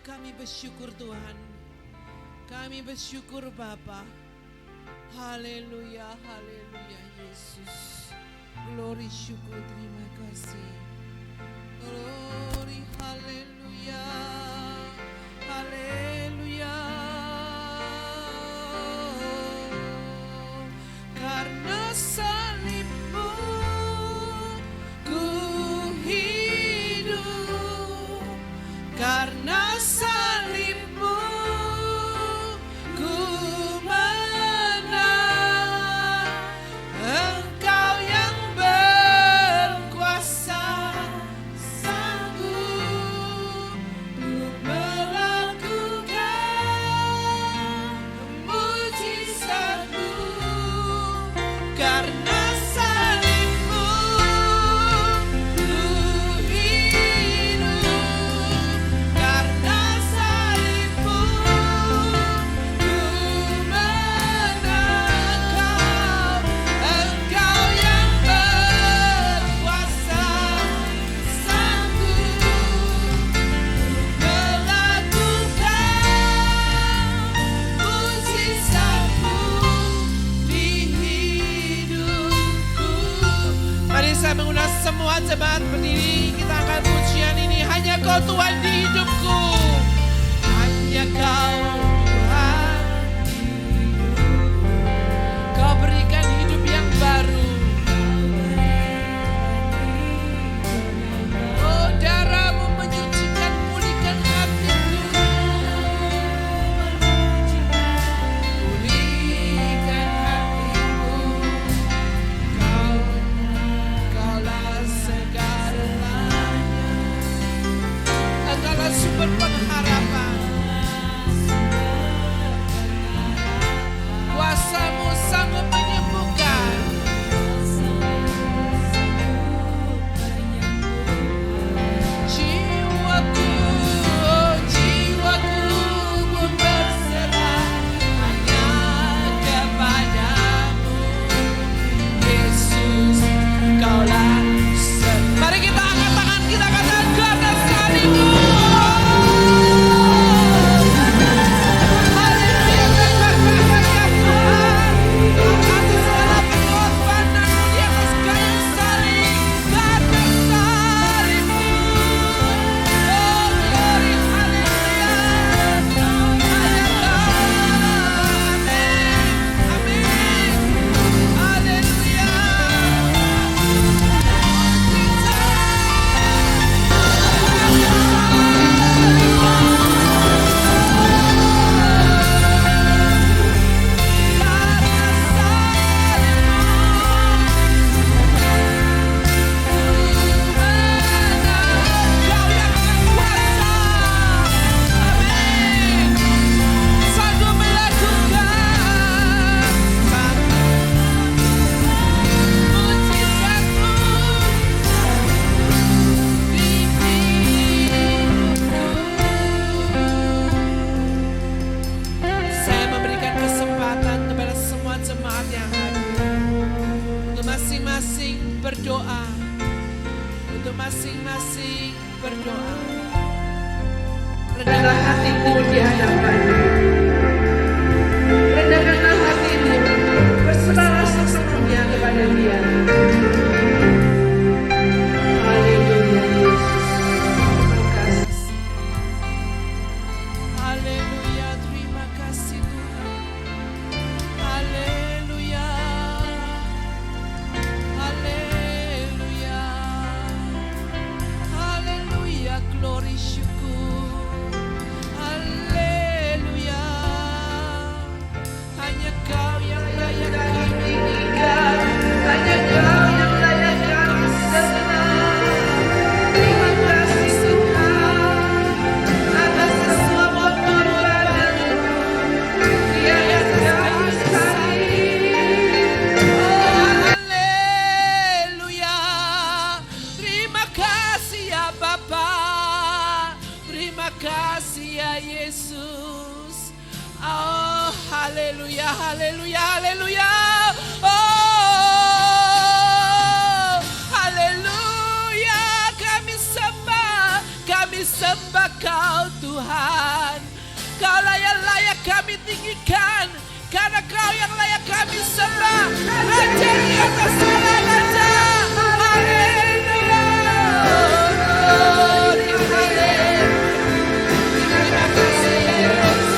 kami bersyukur Tuhan. Kami bersyukur Bapa. Haleluya, haleluya Yesus. Glory, syukur, terima kasih. Glory, haleluya, haleluya. Karena salibmu ku hidup, karena salibmu ku menang. Engkau yang berkuasa, sanggup untuk melakukan mujizat-Mu. Karena salibmu ku hidup, karena salibmu ku menang. Engkau yang berkuasa, sanggup melakukan mujizat-Mu di hidupku. Mari saya mengundang semua jemaat berdiri, kita akan pujian ini. Hanya Kau Tuhan di hidupku, hanya Kau Tuhan. Kau berikan hidup yang baru. Oh, darah-Mu menyucikan, pulihkan hatiku. Pulihkan hatiku. Kaulah segalanya. Engkaulah sumber pengharapan. Kuasa-Mu sanggup menyembuhkan. Jiwaku, oh jiwaku pun berserah hanya kepadamu. Yesus, Kaulah Mari kita angkat tangan kita, katakan karena salibmu. Haleluya, terima kasih ya Tuhan. Atas segala pengorbananmu di atas kayu salib. Karena salibmu. Oh glory, haleluya. Hanya Kau. Amin, amin. Haleluya. Sanggup melakukan mujizat-Mu di hidupku. Saya memberikan kesempatan kepada semua jemaat yang hadir untuk masing-masing berdoa, untuk masing-masing berdoa. Rendahkan hatimu di hadapan-Nya. Rendahkanlah hatimu, berserahlah sepenuhnya kepada Dia. Haleluya Yesus. Terima kasih. Haleluya, terima kasih Tuhan. Haleluya. Haleluya. Haleluya, glory, syukur. Haleluya. Hanya Kau yang layak kami tinggikan. Hanya Kau yang layak kami senang. Terima kasih Tuhan atas semua pengorbanan-Mu di atas kayu salib. Oh haleluya. Terima kasih ya Bapa. Terima kasih ya Yesus. Oh haleluya, haleluya, haleluya. Oh haleluya. Kami sembah Kau Tuhan. Tuhan. Kaulah yang layak kami tinggikan, karena Kau yang layak kami sembah. Raja di atas segala raja. Haleluya. Terima kasih Yesus.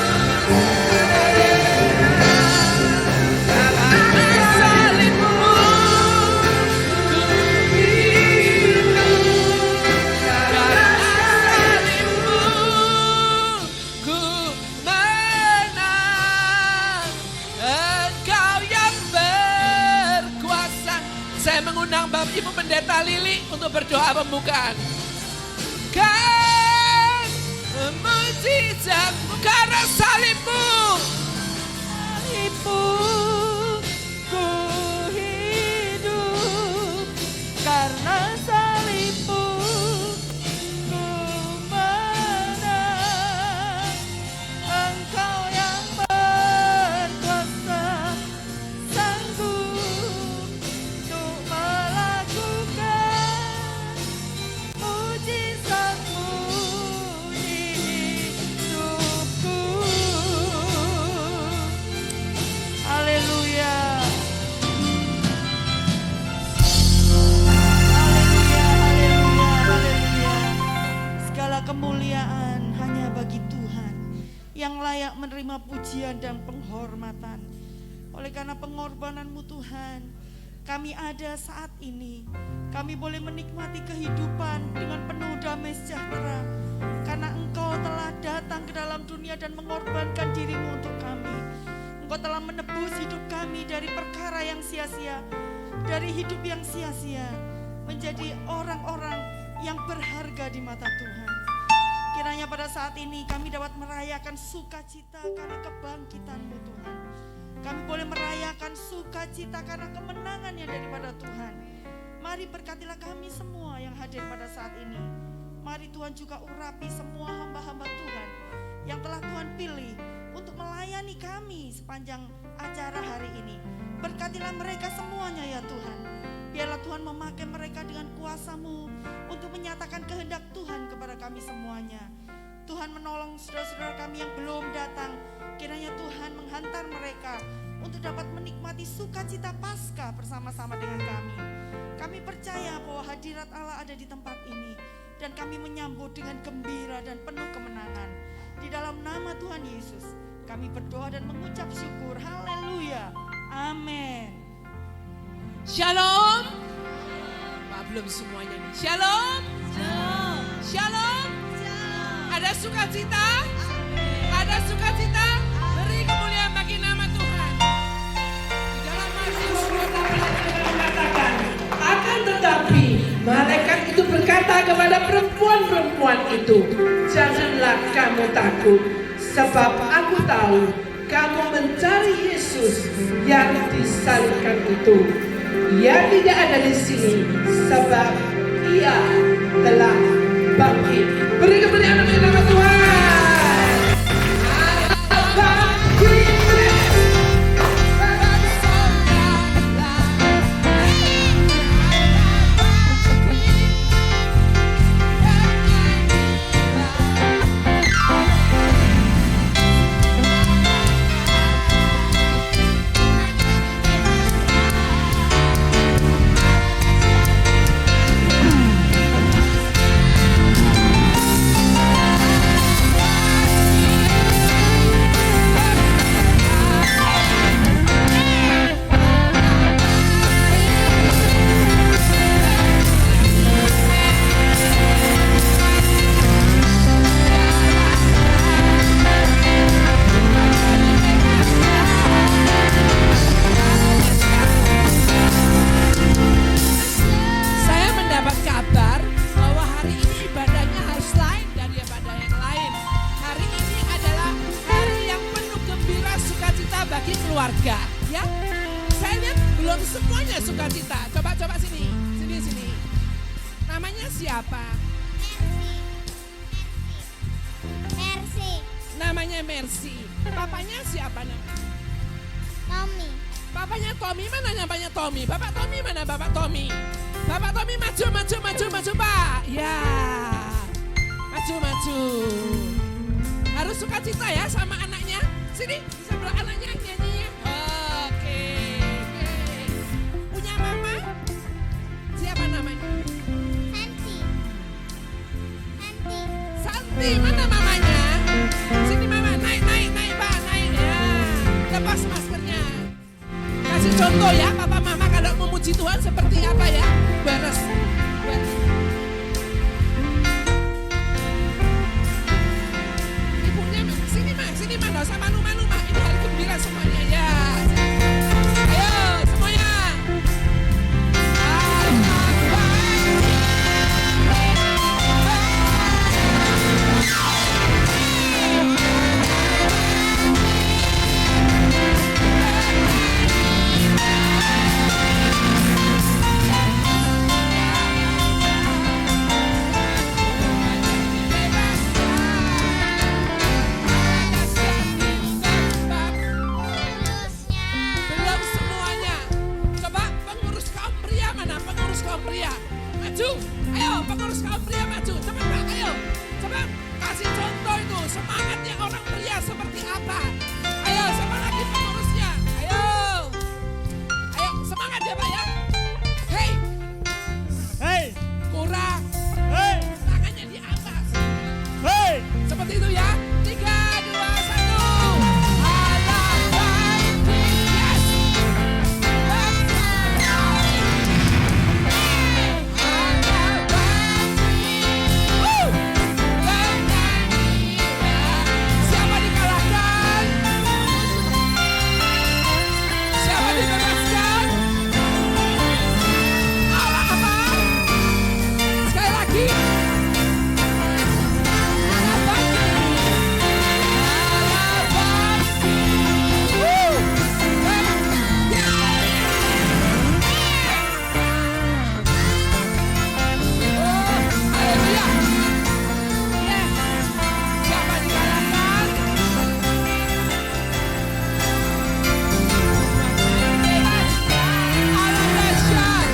Karena salibmu ku hidup, karena salibmu ku menang. Engkau yang berkuasa. Saya mengundang Bapak Ibu Pendeta Lili untuk berdoa pembukaan. Kan mujizatmu karena salibmu. Salibmu ku hidup, karena salibmu ku menang. Engkau yang berkuasa, sanggup untuk melakukan mujizatmu di hidupku. Haleluya. Haleluya, haleluya, haleluya. Segala kemuliaan hanya bagi Tuhan yang layak menerima pujian dan penghormatan. Oleh karena pengorbanan-Mu Tuhan, kami ada saat ini. Kami boleh menikmati kehidupan dengan penuh damai sejahtera. Karena Engkau telah datang ke dalam dunia dan mengorbankan diri-Mu untuk kami. Engkau telah menebus hidup kami dari perkara yang sia-sia, dari hidup yang sia-sia, menjadi orang-orang yang berharga di mata Tuhan. Kiranya pada saat ini kami dapat merayakan sukacita karena kebangkitan-Mu Tuhan. Kami boleh merayakan sukacita karena kemenangan yang daripada Tuhan. Mari berkatilah kami semua yang hadir pada saat ini. Mari Tuhan juga urapi semua hamba-hamba Tuhan yang telah Tuhan pilih untuk melayani kami sepanjang acara hari ini. Berkatilah mereka semuanya ya Tuhan. Biarlah Tuhan memakai mereka dengan kuasa-Mu untuk menyatakan kehendak Tuhan kepada kami semuanya. Tuhan menolong saudara-saudara kami yang belum datang. Kiranya Tuhan menghantar mereka untuk dapat menikmati sukacita Paskah bersama-sama dengan kami. Kami percaya bahwa hadirat Allah ada di tempat ini. Dan kami menyambut dengan gembira dan penuh kemenangan. Di dalam nama Tuhan Yesus, kami berdoa dan mengucap syukur. Haleluya. Amin. Shalom. Belum semuanya nih. Shalom. Shalom. Shalom. Shalom. Ada sukacita? Ada sukacita? Beri kemuliaan bagi nama Tuhan. Di dalam Matius 28 dikatakan, akan tetapi malaikat itu berkata kepada perempuan-perempuan itu, janganlah kamu takut, sebab aku tahu kamu mencari Yesus yang disalibkan itu. Ia tidak ada di sini, sebab ia telah bangkit. Beri kemuliaan bagi nama Tuhan. keluarga, ya. Saya lihat belum semuanya sukacita. Coba sini. Namanya siapa? Mercy. Namanya Mercy. Papanya siapa namanya? Tommy. Papanya Tommy, mana namanya Tommy? Bapak Tommy mana Bapak Tommy? Bapak Tommy maju Pak. Ya. Maju. Harus sukacita ya sama anaknya. Sini, di sebelah anaknya nyanyi. Oke. Punya mama? Siapa namanya? Santi. Santi. Santi, mana mamanya? Sini mama, naik Pak, naik ya. Lepas maskernya. Kasih contoh ya, papa mama kalau memuji Tuhan seperti apa ya? Beres. Ibunya, sini ma, nggak usah malu-malu ma. Ini hari gembira semuanya ya. Ayo semuanya. Belum semuanya. Coba pengurus kaum pria mana? Pengurus kaum pria. Maju. Ayo pengurus kaum pria maju. Cepat Pak, ayo. Coba kasih contoh itu. Semangatnya orang pria seperti apa. Ayo siapa lagi pengurusnya? Ayo. Ayo semangat ya Pak ya. Hei. Hei, Kurang. hei, Tangannya di atas. hei. Seperti itu ya. 3, 2, 1. Allah baik. Yes. Siapa dikalahkan? Siapa dibebaskan? Allah apa? Sekali lagi. Allah bangkit. Allah bangkit. Haleluya. Yes. Siapa dikalahkan? Allah dahsyat.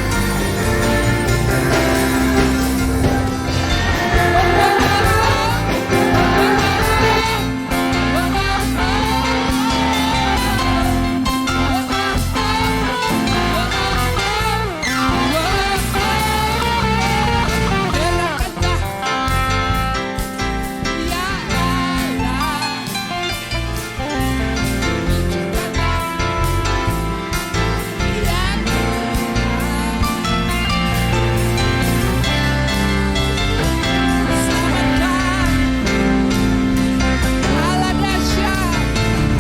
Allah dahsyat.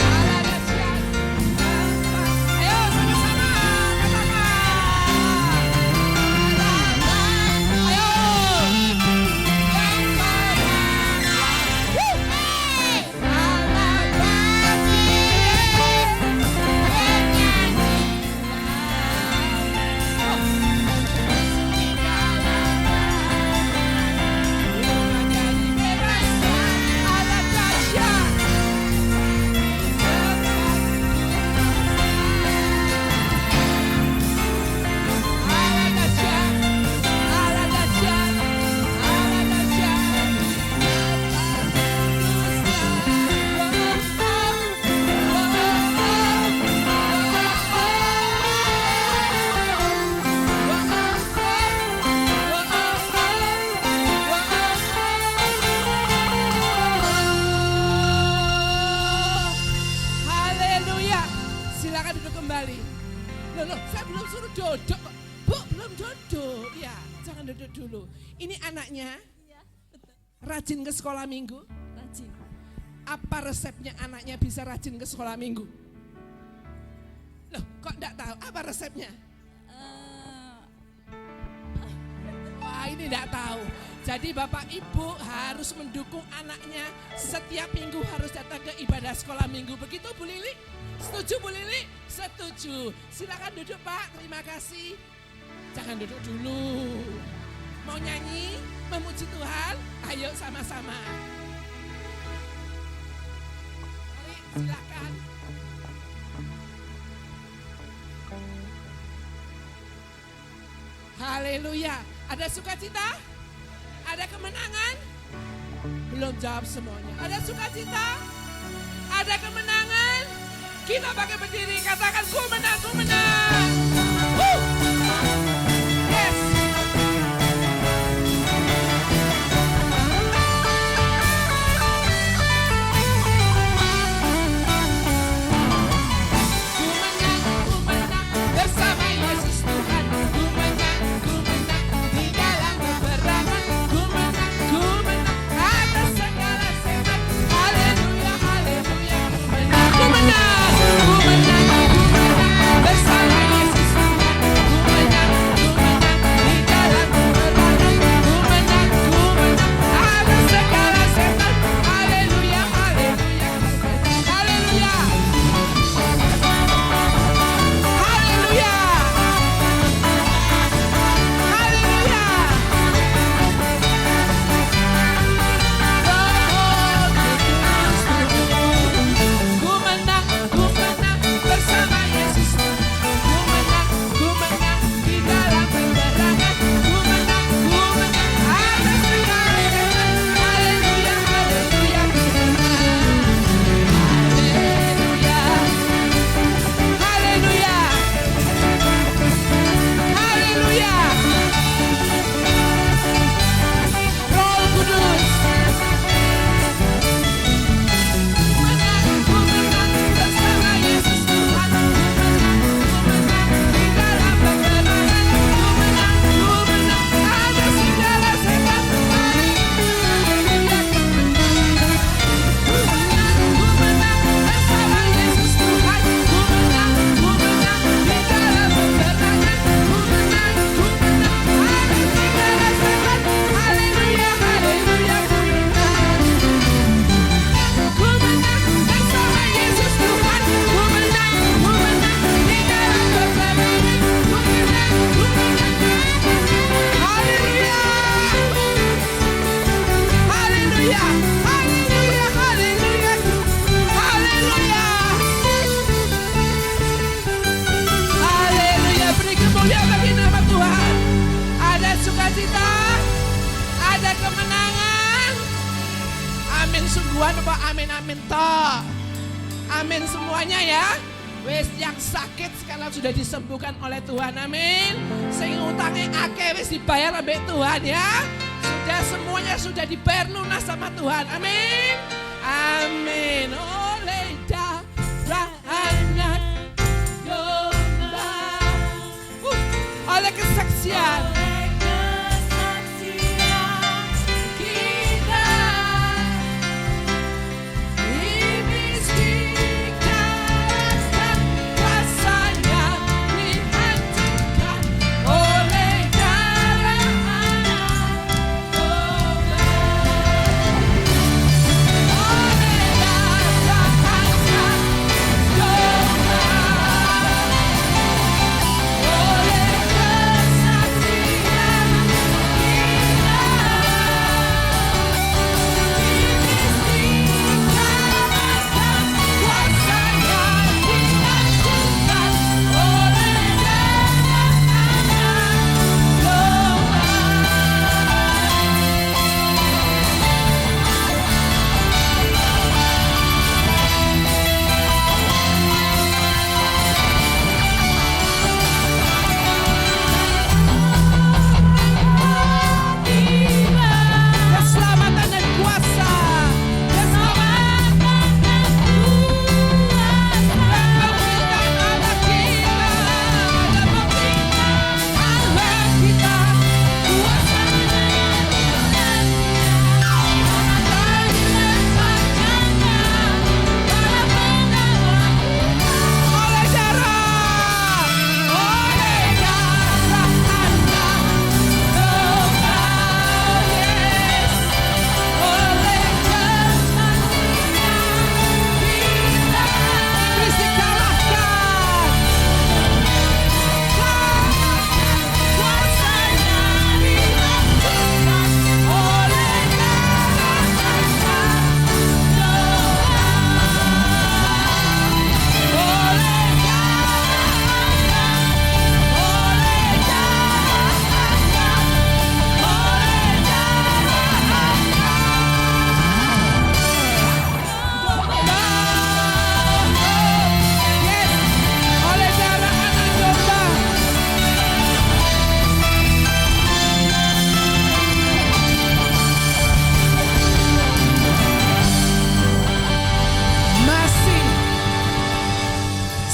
Allah dahsyat. Ayo sama-sama katakan. Ayo. Allah Allah dahsyat. Allah dahsyat. Allah dahsyat. Allah dahsyat. Haleluya. Silakan duduk kembali. Loh, saya belum suruh duduk kok. Bu, belum duduk. Ya, jangan duduk dulu. Ini anaknya rajin ke sekolah minggu? Rajin. Apa resepnya anaknya bisa rajin ke sekolah minggu? Loh, kok enggak tahu? Apa resepnya? Wah, ini enggak tahu. Jadi Bapak Ibu harus mendukung anaknya setiap minggu harus datang ke ibadah sekolah minggu. Begitu Bu Lili? Setuju Bu Lili? Setuju. Silakan duduk Pak, terima kasih. Jangan duduk dulu. Mau nyanyi, memuji Tuhan? Ayo sama-sama. Mari silakan. Haleluya. Ada sukacita? Ada kemenangan? belum jawab semuanya. Ada sukacita? Ada kemenangan? Kita pakai berdiri, katakan ku menang, ku menang. Yes. Ku menang bersama Yesus Tuhan. Ku menang di dalam peperangan. Ku menang atas segala setan. Haleluya, haleluya. Ku menang bersama Yesus Tuhan. Ku menang di dalam peperangan. Ku menang atas segala setan. Haleluya, haleluya. Haleluya. Haleluya. Haleluya. Ku menang bersama Yesus. Ku menang di dalam peperangan. Ku menang atas segala setan. Haleluya, haleluya. Haleluya. Haleluya. Roh Kudus. Ku menang bersama Yesus Tuhan. Ku menang di dalam peperangan. Ku menang atas segala setan. Haleluya. Ku menang bersama Yesus Tuhan. Ku menang di dalam peperangan. Ku menang atas segala setan. Haleluya, haleluya. Ku menang bersama Yesus Tuhan. Ku menang di dalam peperangan. Ku menang. Haleluya. Haleluya. Haleluya, haleluya. Haleluya. Haleluya. Beri kemuliaan bagi nama Tuhan. Ada sukacita, ada kemenangan. Amin sungguhan apa amin amin toh. Amin semuanya ya. Wes yang sakit sekarang sudah disembuhkan oleh Tuhan, amin. Sing utangnya akeh wis dibayar ambek Tuhan ya. Sudah semuanya sudah dibayar lunas sama Tuhan, amin. Amin. Oleh darah anak domba. Oleh kesaksian kita. Iblis dikalahkan, kuasanya dihancurkan oleh darah anak domba. Oleh darah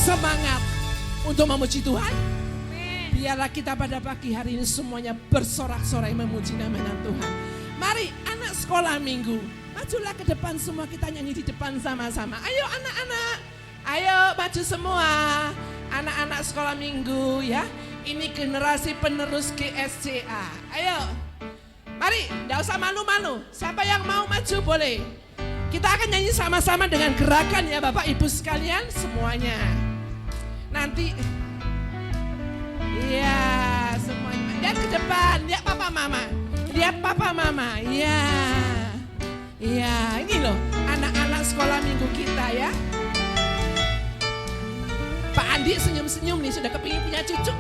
semangat untuk memuji Tuhan. Biarlah kita pada pagi hari ini semuanya bersorak-sorai memuji nama Tuhan. Mari anak sekolah minggu, majulah ke depan semua, kita nyanyi di depan sama-sama. Ayo anak-anak, ayo maju semua. Anak-anak sekolah minggu ya. Ini generasi penerus GSCA. Ayo, mari, tidak usah malu-malu. Siapa yang mau maju boleh. Kita akan nyanyi sama-sama dengan gerakan ya Bapak Ibu sekalian semuanya. Nanti, iya semuanya. Lihat ke depan, lihat Papa Mama. Lihat Papa Mama, iya. Iya, ini loh anak-anak sekolah minggu kita ya. Pak Andi senyum-senyum nih, sudah kepingin punya cucu.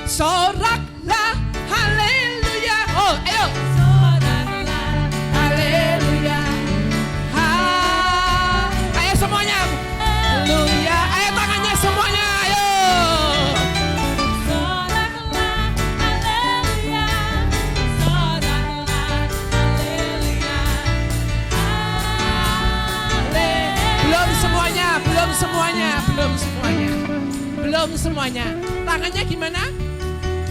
Soraklah haleluya. Oh, ayo. Soraklah haleluya. Ayo semuanya. Haleluya. Ayo tangannya semuanya. Ayo. Soraklah haleluya. Soraklah haleluya. Belum semuanya, belum semuanya, belum semuanya. Belum semuanya. Tangannya gimana?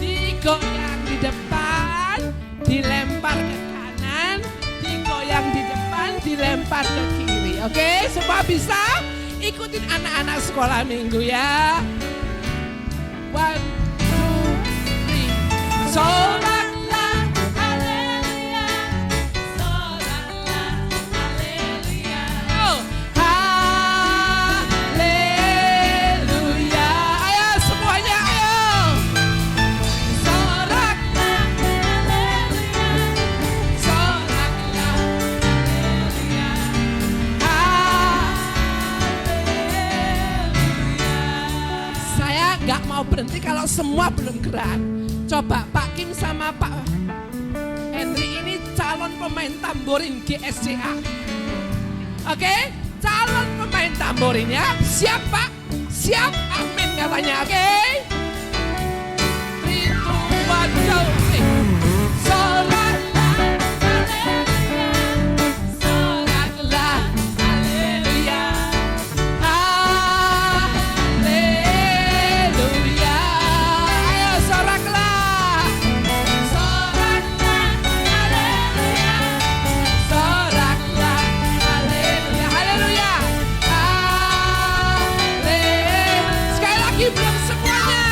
Digoyang di depan, dilempar ke kanan, digoyang di depan, dilempar ke kiri. Oke, semua bisa? Ikutin anak-anak sekolah minggu ya. 1, 2, 3. Soraklah haleluya. Soraklah haleluya. Oh, haleluya. Ayo semuanya, ayo. Soraklah haleluya. Soraklah haleluya. Haleluya. Saya nggak mau berhenti kalau semua belum gerak. Coba Pak Kim sama Pak Henry ini calon pemain tamborin GSCA. Oke, calon pemain tamborin ya. Siap Pak? Siap? Amin katanya. Oke. 3, 2, 1, go. Soraklah haleluya. Soraklah haleluya. Haleluya. Ayo soraklah. Soraklah haleluya. Soraklah haleluya. Haleluya. Haleluya. Sekali lagi belum semuanya.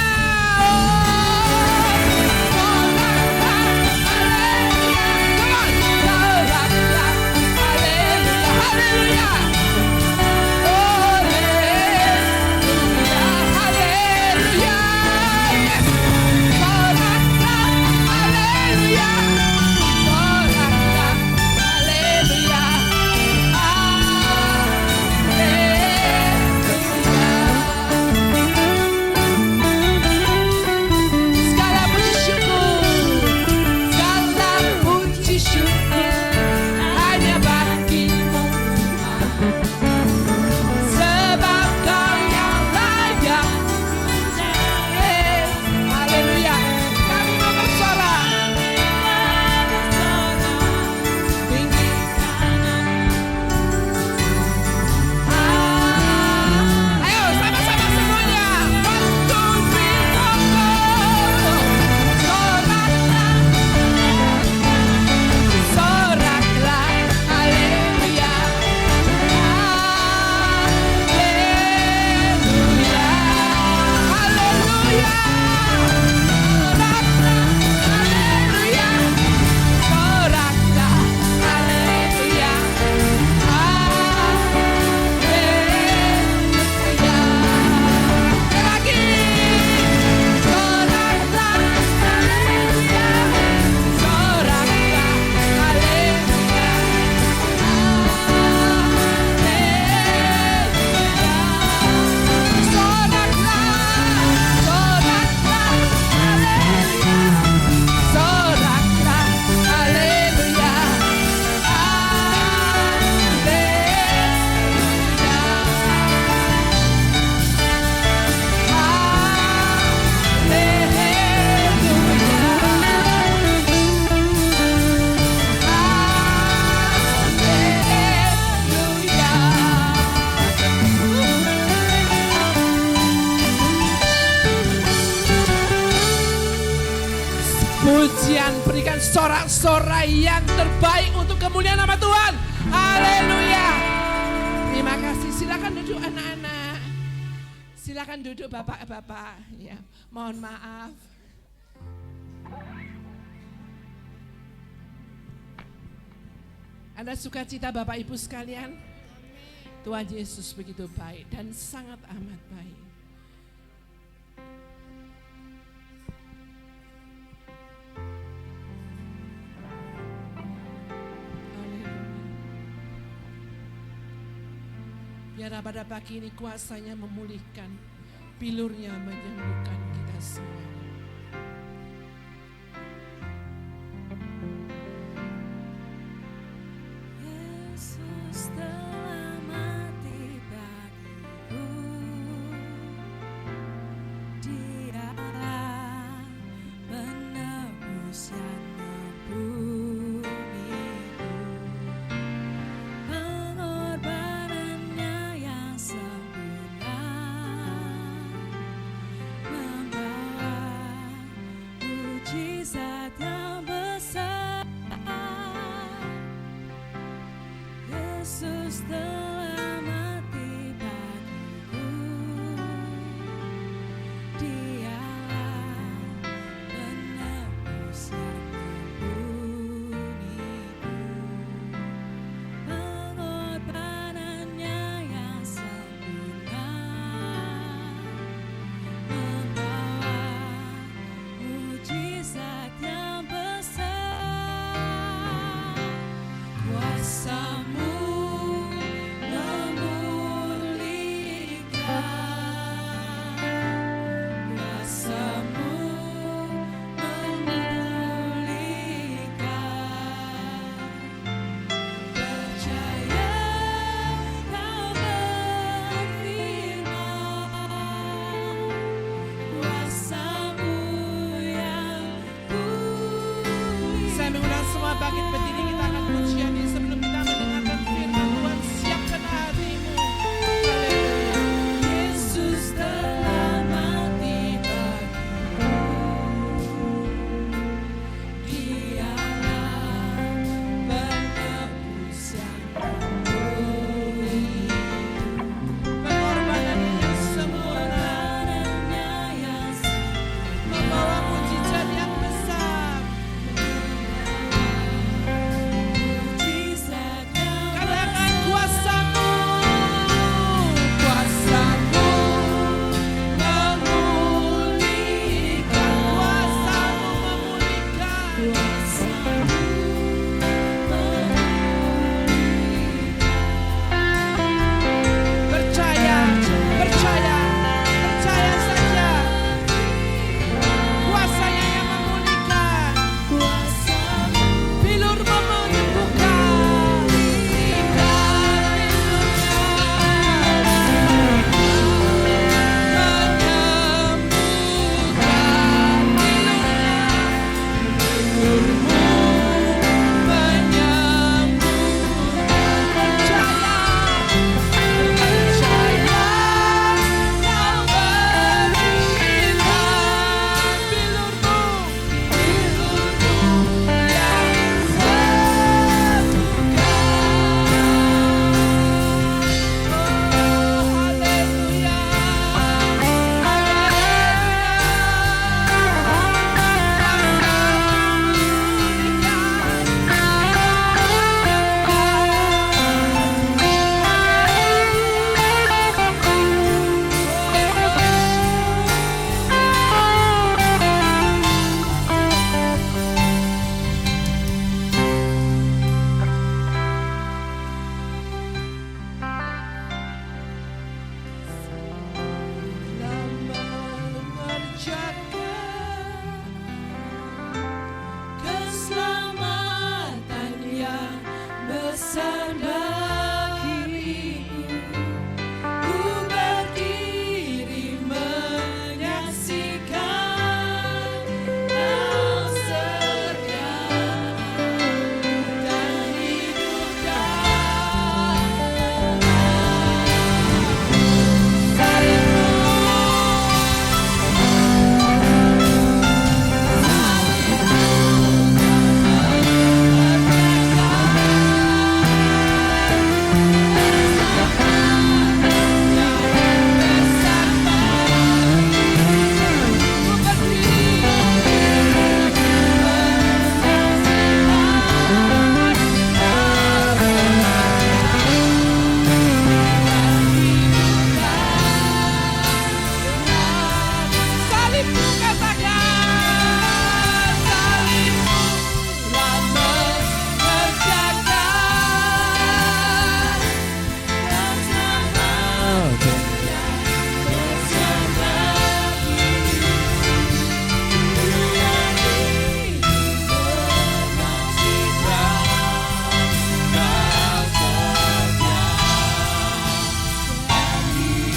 dengan sorak-sorai yang terbaik untuk kemuliaan nama Tuhan. Haleluya. Terima kasih. Silakan duduk anak-anak. Silakan duduk bapak-bapak. Ya, mohon maaf. Anda sukacita Bapak Ibu sekalian? Tuhan Yesus begitu baik dan sangat amat baik. Biar pada pagi ini kuasanya memulihkan, pilurnya menyembuhkan kita semuanya. Yesus telah mati bagiku, Dialah penebus yang membumi. Pengorbanannya yang sempurna membawa mujizat yang besar. Yesus telah mati bagiku, Dialah penebus yang membuniku. Pengorbanannya yang sempurna membawa mujizat yang besar. Kuasa-Mu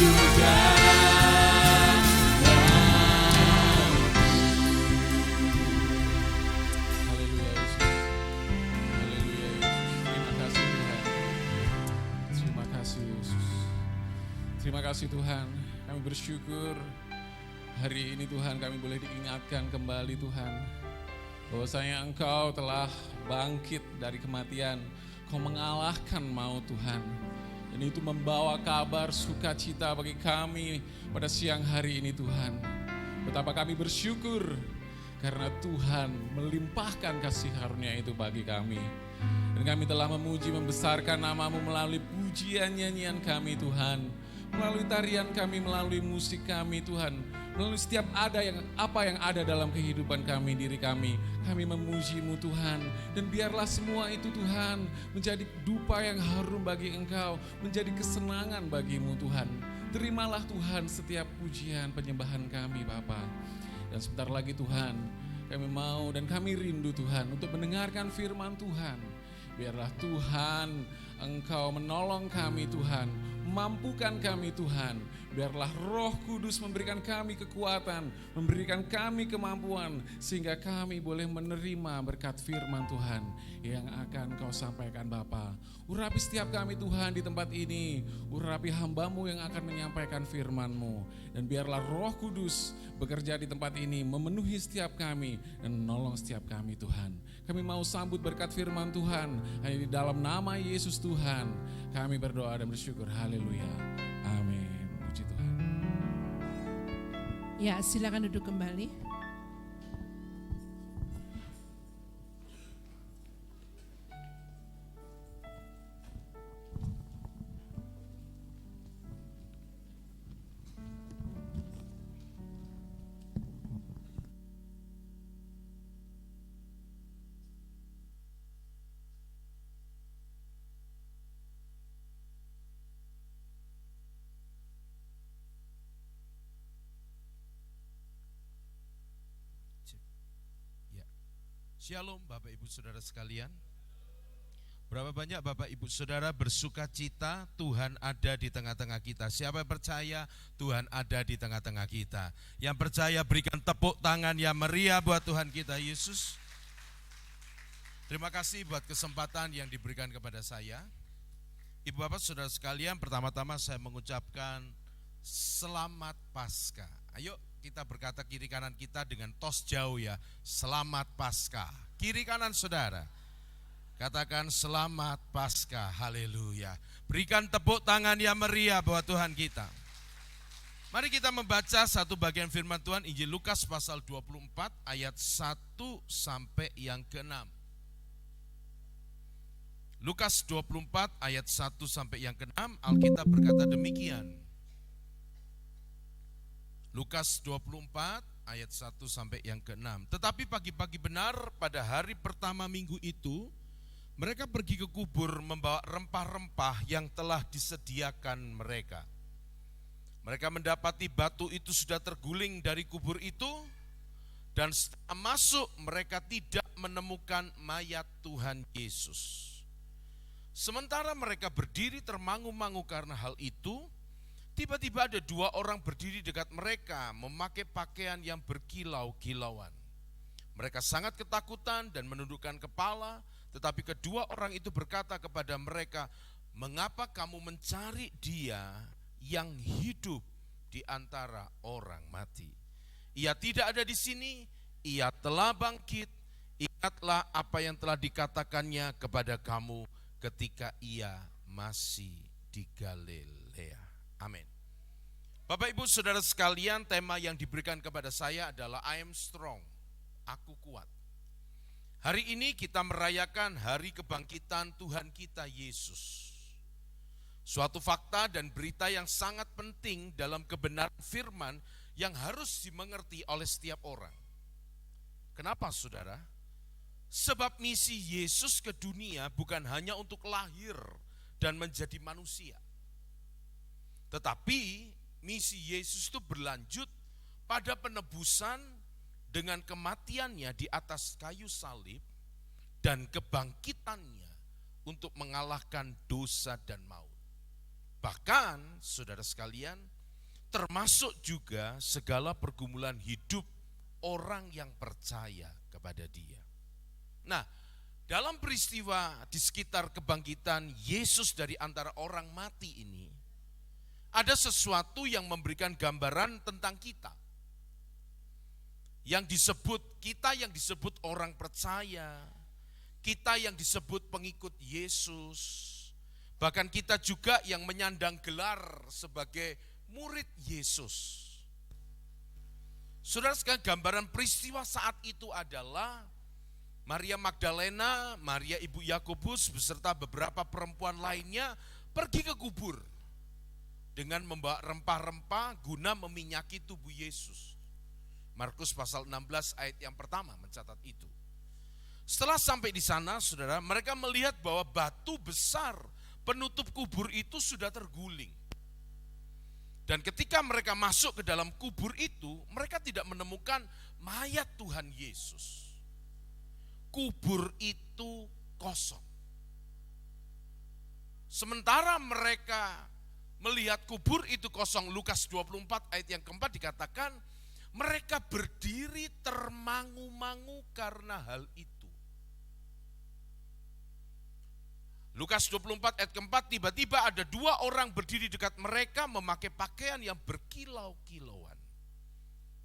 Haleluya Yesus. Haleluya Yesus. Terima kasih Tuhan. Terima kasih Yesus. Terima kasih Tuhan. Kami bersyukur hari ini Tuhan kami boleh diingatkan kembali Tuhan. Bahwasanya Engkau telah bangkit dari kematian. Kau mengalahkan maut Tuhan. Dan itu membawa kabar sukacita bagi kami pada siang hari ini Tuhan. Betapa kami bersyukur karena Tuhan melimpahkan kasih karunia itu bagi kami. Dan kami telah memuji membesarkan nama-Mu melalui pujian nyanyian kami Tuhan. Melalui tarian kami, melalui musik kami Tuhan. Melalui setiap apa yang ada dalam kehidupan kami, diri kami. Kami memuji-Mu Tuhan. Dan biarlah semua itu Tuhan menjadi dupa yang harum bagi Engkau. Menjadi kesenangan bagi-Mu Tuhan. Terimalah Tuhan setiap pujian penyembahan kami Bapa. Dan sebentar lagi Tuhan, kami mau dan kami rindu Tuhan untuk mendengarkan firman Tuhan. Biarlah Tuhan Engkau menolong kami Tuhan, mampukan kami Tuhan. Biarlah Roh Kudus memberikan kami kekuatan, memberikan kami kemampuan, sehingga kami boleh menerima berkat firman Tuhan yang akan Kau sampaikan Bapa. Urapi setiap kami Tuhan di tempat ini, urapi hamba-Mu yang akan menyampaikan firman-Mu. Dan biarlah Roh Kudus bekerja di tempat ini, memenuhi setiap kami dan menolong setiap kami Tuhan. Kami mau sambut berkat firman Tuhan, hanya di dalam nama Yesus Tuhan. Kami berdoa dan bersyukur, haleluya, amin. Puji Tuhan. Ya, silakan duduk kembali. Shalom Bapak Ibu Saudara sekalian. Berapa banyak Bapak Ibu Saudara bersuka cita Tuhan ada di tengah-tengah kita. Siapa yang percaya Tuhan ada di tengah-tengah kita. Yang percaya berikan tepuk tangan yang meriah buat Tuhan kita Yesus. Terima kasih buat kesempatan yang diberikan kepada saya. Ibu Bapak Saudara sekalian, pertama-tama saya mengucapkan Selamat Paskah. Ayo kita berkata kiri kanan kita dengan tos jauh ya. Selamat Paskah. Kiri kanan saudara. Katakan selamat Paskah. Haleluya. Berikan tepuk tangan yang meriah buat Tuhan kita. Mari kita membaca satu bagian firman Tuhan Injil Lukas pasal 24 ayat 1 sampai yang ke-6. Lukas 24 ayat 1 sampai yang ke-6, Alkitab berkata demikian. Lukas 24 ayat 1 sampai yang ke-6. Tetapi pagi-pagi benar pada hari pertama minggu itu, mereka pergi ke kubur membawa rempah-rempah yang telah disediakan mereka. Mereka mendapati batu itu sudah terguling dari kubur itu, dan setelah masuk mereka tidak menemukan mayat Tuhan Yesus. Sementara mereka berdiri termangu-mangu karena hal itu, tiba-tiba ada dua orang berdiri dekat mereka memakai pakaian yang berkilau-kilauan. Mereka sangat ketakutan dan menundukkan kepala, tetapi kedua orang itu berkata kepada mereka, "Mengapa kamu mencari Dia yang hidup di antara orang mati? Ia tidak ada di sini, Ia telah bangkit. Ingatlah apa yang telah dikatakannya kepada kamu ketika Ia masih di Galilea." Amin. Bapak Ibu Saudara sekalian, tema yang diberikan kepada saya adalah I am strong, aku kuat. Hari ini kita merayakan hari kebangkitan Tuhan kita Yesus. Suatu fakta dan berita yang sangat penting dalam kebenaran firman yang harus dimengerti oleh setiap orang. Kenapa saudara? Sebab misi Yesus ke dunia bukan hanya untuk lahir dan menjadi manusia. Tetapi misi Yesus itu berlanjut pada penebusan dengan kematiannya di atas kayu salib dan kebangkitannya untuk mengalahkan dosa dan maut. Bahkan, saudara sekalian, termasuk juga segala pergumulan hidup orang yang percaya kepada Dia. Nah, dalam peristiwa di sekitar kebangkitan Yesus dari antara orang mati ini, ada sesuatu yang memberikan gambaran tentang kita. Yang disebut orang percaya, kita yang disebut pengikut Yesus, bahkan kita juga yang menyandang gelar sebagai murid Yesus. Saudara sekalian, gambaran peristiwa saat itu adalah Maria Magdalena, Maria ibu Yakobus beserta beberapa perempuan lainnya pergi ke kubur dengan membawa rempah-rempah guna meminyaki tubuh Yesus. Markus pasal 16 ayat yang pertama mencatat itu. Setelah sampai di sana, saudara, mereka melihat bahwa batu besar penutup kubur itu sudah terguling. Dan ketika mereka masuk ke dalam kubur itu, mereka tidak menemukan mayat Tuhan Yesus. Kubur itu kosong. Sementara mereka melihat kubur itu kosong, Lukas 24 ayat yang keempat dikatakan, mereka berdiri termangu-mangu karena hal itu. Lukas 24 ayat keempat, tiba-tiba ada dua orang berdiri dekat mereka memakai pakaian yang berkilau-kilauan.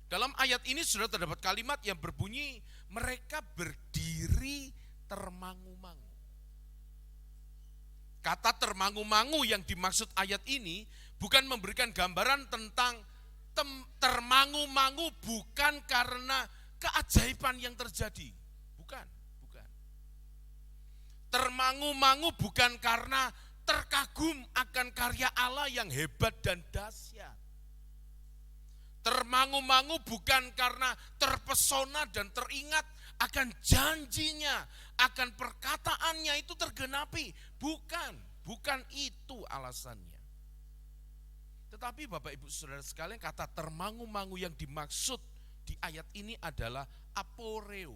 Dalam ayat ini sudah terdapat kalimat yang berbunyi, mereka berdiri termangu-mangu. Kata termangu-mangu yang dimaksud ayat ini bukan memberikan gambaran tentang termangu-mangu bukan karena keajaiban yang terjadi. Bukan. Termangu-mangu bukan karena terkagum akan karya Allah yang hebat dan dahsyat. Termangu-mangu bukan karena terpesona dan teringat akan janjinya, akan perkataannya itu tergenapi. Bukan itu alasannya. Tetapi Bapak Ibu Saudara sekalian, kata termangu-mangu yang dimaksud di ayat ini adalah aporeo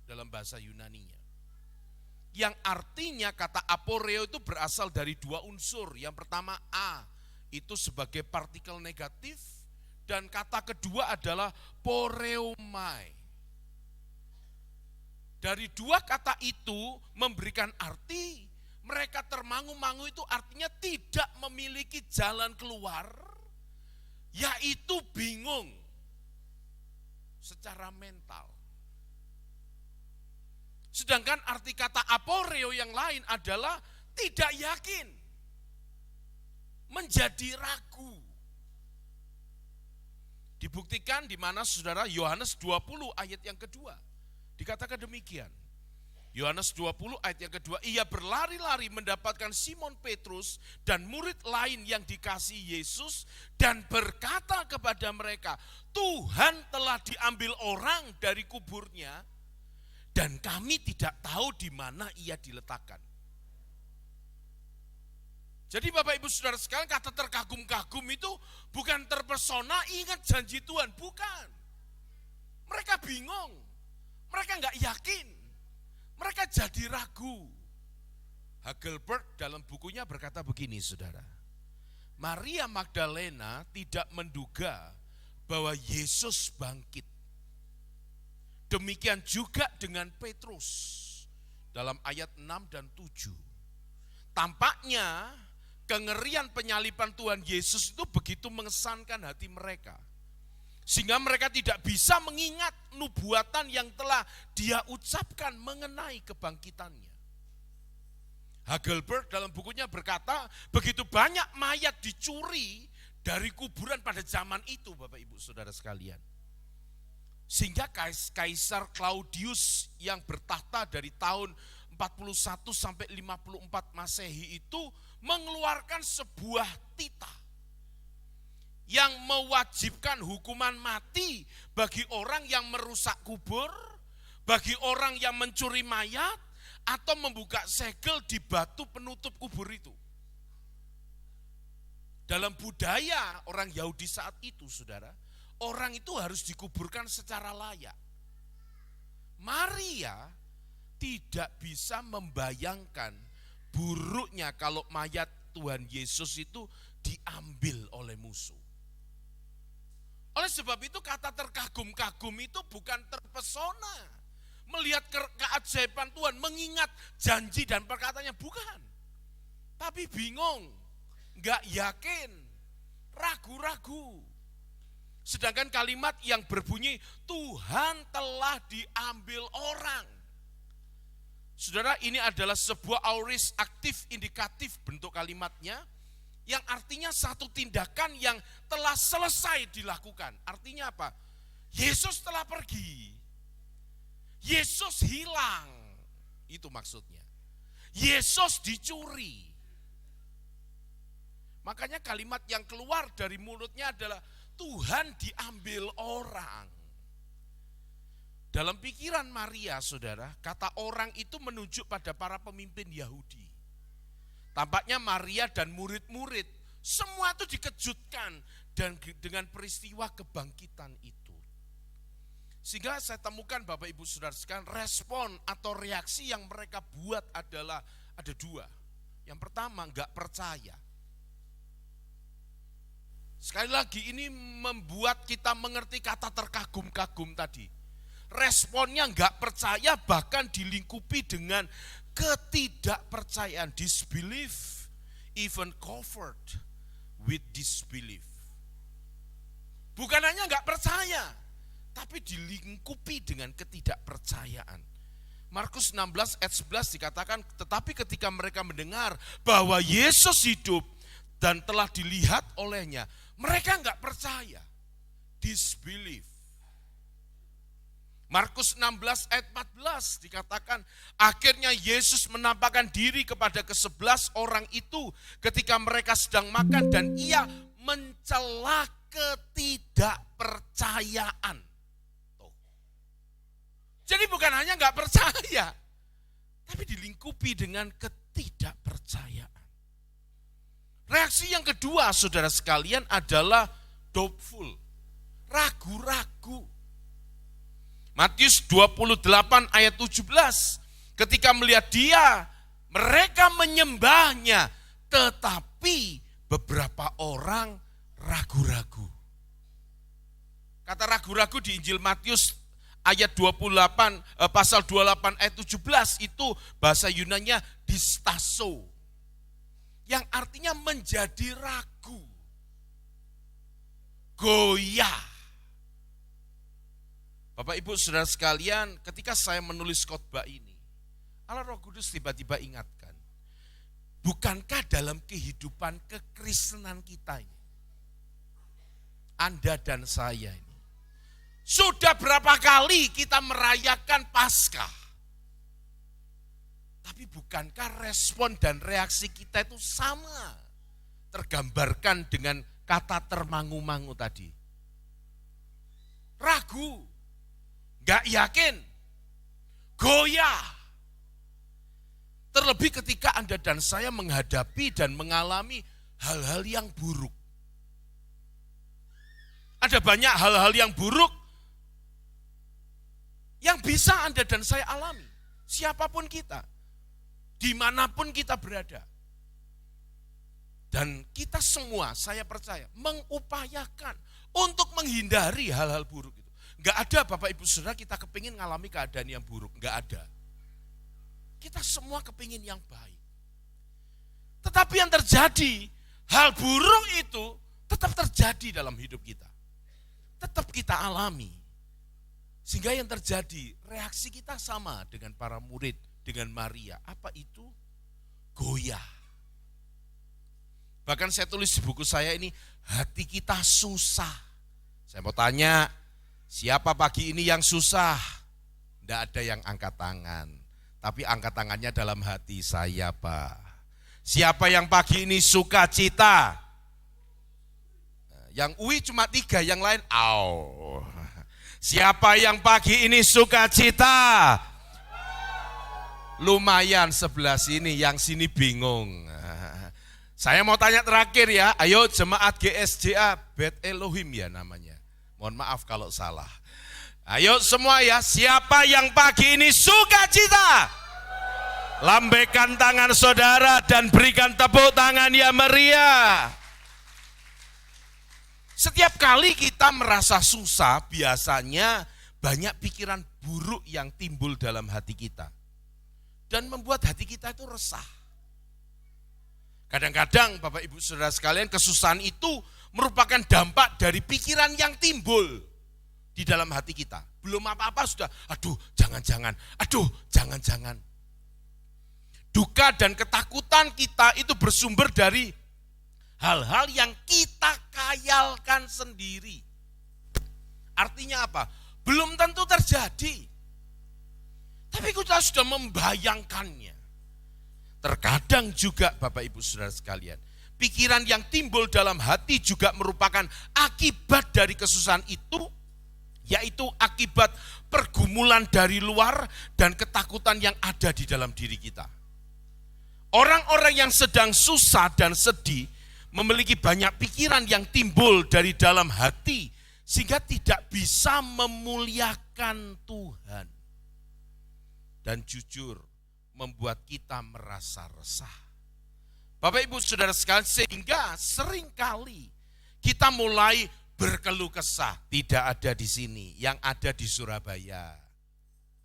dalam bahasa Yunaninya. Yang artinya kata aporeo itu berasal dari dua unsur. Yang pertama a, itu sebagai partikel negatif, dan kata kedua adalah poreomai. Dari dua kata itu memberikan arti mereka termangu-mangu itu artinya tidak memiliki jalan keluar, yaitu bingung secara mental. Sedangkan arti kata aporeo yang lain adalah tidak yakin, menjadi ragu. Dibuktikan di mana saudara Yohanes 20 ayat yang kedua. Dikatakan demikian. Yohanes 20 ayat yang kedua, ia berlari-lari mendapatkan Simon Petrus dan murid lain yang dikasihi Yesus dan berkata kepada mereka, Tuhan telah diambil orang dari kuburnya dan kami tidak tahu di mana ia diletakkan. Jadi Bapak Ibu Saudara sekalian, kata terkagum-kagum itu bukan terpesona ingat janji Tuhan, bukan. Mereka bingung, mereka enggak yakin, mereka jadi ragu. Hagelberg dalam bukunya berkata begini saudara, Maria Magdalena tidak menduga bahwa Yesus bangkit. Demikian juga dengan Petrus dalam ayat 6 dan 7. Tampaknya kengerian penyaliban Tuhan Yesus itu begitu mengesankan hati mereka. Sehingga mereka tidak bisa mengingat nubuatan yang telah dia ucapkan mengenai kebangkitannya. Hagelberg dalam bukunya berkata, begitu banyak mayat dicuri dari kuburan pada zaman itu Bapak Ibu Saudara sekalian. Sehingga Kaisar Claudius yang bertahta dari tahun 41 sampai 54 Masehi itu mengeluarkan sebuah titah yang mewajibkan hukuman mati bagi orang yang merusak kubur, bagi orang yang mencuri mayat, atau membuka segel di batu penutup kubur itu. Dalam budaya orang Yahudi saat itu, saudara, orang itu harus dikuburkan secara layak. Maria tidak bisa membayangkan buruknya kalau mayat Tuhan Yesus itu diambil oleh musuh. Oleh sebab itu kata terkagum-kagum itu bukan terpesona. Melihat keajaiban Tuhan, mengingat janji dan perkataannya, bukan. Tapi bingung, gak yakin, ragu-ragu. Sedangkan kalimat yang berbunyi, Tuhan telah diambil orang. Saudara, ini adalah sebuah aorist aktif indikatif bentuk kalimatnya, yang artinya satu tindakan yang telah selesai dilakukan. Artinya apa? Yesus telah pergi. Yesus hilang. Itu maksudnya. Yesus dicuri. Makanya kalimat yang keluar dari mulutnya adalah Tuhan diambil orang. Dalam pikiran Maria, saudara, kata orang itu menunjuk pada para pemimpin Yahudi. Tampaknya Maria dan murid-murid semua itu dikejutkan dan dengan peristiwa kebangkitan itu. Sehingga saya temukan Bapak Ibu Saudara sekalian, respon atau reaksi yang mereka buat adalah ada dua. Yang pertama, enggak percaya. Sekali lagi ini membuat kita mengerti kata terkagum-kagum tadi. Responnya enggak percaya, bahkan dilingkupi dengan ketidakpercayaan, disbelief, even covered with disbelief. Bukan hanya enggak percaya, tapi dilingkupi dengan ketidakpercayaan. Markus 16 ayat 11 dikatakan, tetapi ketika mereka mendengar bahwa Yesus hidup dan telah dilihat olehnya, mereka enggak percaya, disbelief. Markus 16 ayat 14 dikatakan, akhirnya Yesus menampakkan diri kepada ke-11 orang itu ketika mereka sedang makan dan ia mencela ketidakpercayaan. Tuh. Jadi bukan hanya enggak percaya, tapi dilingkupi dengan ketidakpercayaan. Reaksi yang kedua, saudara sekalian, adalah doubtful, ragu-ragu. Matius 28 ayat 17, ketika melihat dia, mereka menyembahnya, tetapi beberapa orang ragu-ragu. Kata ragu-ragu di Injil Matius ayat 28, pasal 28 ayat 17 itu bahasa Yunaninya distaso, yang artinya menjadi ragu, goyah. Bapak Ibu Saudara sekalian, ketika saya menulis khotbah ini, Allah Roh Kudus tiba-tiba ingatkan, bukankah dalam kehidupan kekristenan kita ini, Anda dan saya ini, sudah berapa kali kita merayakan Paskah? Tapi bukankah respon dan reaksi kita itu sama? Tergambarkan dengan kata termangu-mangu tadi. Ragu, gak yakin, goyah. Terlebih ketika Anda dan saya menghadapi dan mengalami hal-hal yang buruk. Ada banyak hal-hal yang buruk yang bisa Anda dan saya alami. Siapapun kita, dimanapun kita berada. Dan kita semua, saya percaya, mengupayakan untuk menghindari hal-hal buruk itu. Enggak ada Bapak Ibu Saudara kita kepingin ngalami keadaan yang buruk, enggak ada. Kita semua kepingin yang baik. Tetapi yang terjadi, hal buruk itu tetap terjadi dalam hidup kita. Tetap kita alami. Sehingga yang terjadi, reaksi kita sama dengan para murid, dengan Maria. Apa itu? Goyah. Bahkan saya tulis di buku saya ini, hati kita susah. Saya mau tanya, siapa pagi ini yang susah? Tidak ada yang angkat tangan. Tapi angkat tangannya dalam hati saya, Pak. Siapa yang pagi ini sukacita? Yang UI cuma 3, yang lain au. Siapa yang pagi ini sukacita? Lumayan sebelah sini, yang sini bingung. Saya mau tanya terakhir ya, ayo jemaat GSJA, Bet Elohim ya namanya. Mohon maaf kalau salah. Ayo semua ya, siapa yang pagi ini sukacita? Lambaikan tangan saudara dan berikan tepuk tangan yang meriah. Setiap kali kita merasa susah, biasanya banyak pikiran buruk yang timbul dalam hati kita. Dan membuat hati kita itu resah. Kadang-kadang Bapak Ibu Saudara sekalian, kesusahan itu merupakan dampak dari pikiran yang timbul di dalam hati kita. Belum apa-apa sudah, aduh jangan-jangan, aduh jangan-jangan. Duka dan ketakutan kita itu bersumber dari hal-hal yang kita khayalkan sendiri. Artinya apa? Belum tentu terjadi. Tapi kita sudah membayangkannya. Terkadang juga Bapak Ibu Saudara sekalian, pikiran yang timbul dalam hati juga merupakan akibat dari kesusahan itu, yaitu akibat pergumulan dari luar dan ketakutan yang ada di dalam diri kita. Orang-orang yang sedang susah dan sedih memiliki banyak pikiran yang timbul dari dalam hati sehingga tidak bisa memuliakan Tuhan. Dan jujur membuat kita merasa resah. Bapak Ibu Saudara sekalian, sehingga seringkali kita mulai berkeluh kesah. Tidak ada di sini, yang ada di Surabaya.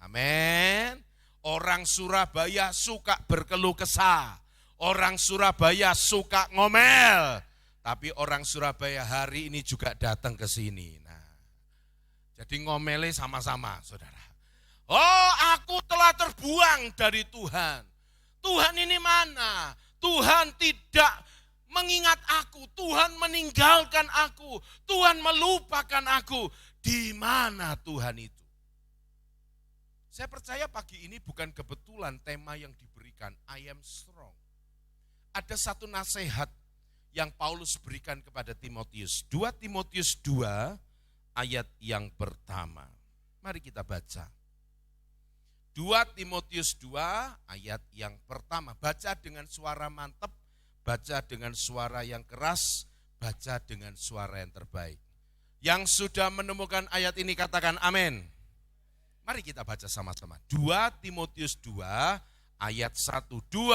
Amin. Orang Surabaya suka berkeluh kesah. Orang Surabaya suka ngomel. Tapi orang Surabaya hari ini juga datang ke sini. Nah, jadi ngomelnya sama-sama, saudara. Oh, aku telah terbuang dari Tuhan. Tuhan ini mana? Tuhan tidak mengingat aku. Tuhan meninggalkan aku. Tuhan melupakan aku. Di mana Tuhan itu? Saya percaya pagi ini bukan kebetulan tema yang diberikan, I am strong. Ada satu nasihat yang Paulus berikan kepada Timotius. 2 Timotius 2 ayat yang pertama. Mari kita baca. 2 Timotius 2 ayat yang pertama. Baca dengan suara mantap, baca dengan suara yang keras, baca dengan suara yang terbaik. Yang sudah menemukan ayat ini katakan amin. Mari kita baca sama-sama. 2 Timotius 2 ayat 1, 2,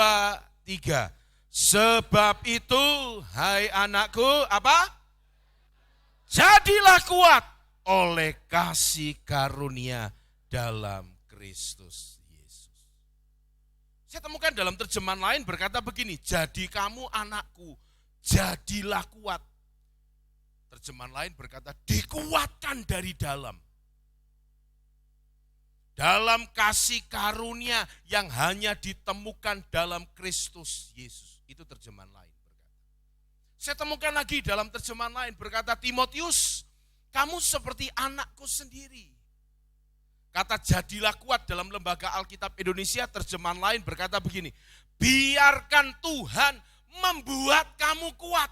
3. Sebab itu, hai anakku, apa? Jadilah kuat oleh kasih karunia dalam Kristus Yesus. Saya temukan dalam terjemahan lain berkata begini, jadi kamu anakku, jadilah kuat. Terjemahan lain berkata, dikuatkan dari dalam. Dalam kasih karunia yang hanya ditemukan dalam Kristus Yesus. Itu terjemahan lain berkata. Saya temukan lagi dalam terjemahan lain berkata, Timotius, kamu seperti anakku sendiri. Kata jadilah kuat dalam Lembaga Alkitab Indonesia, terjemahan lain berkata begini, biarkan Tuhan membuat kamu kuat.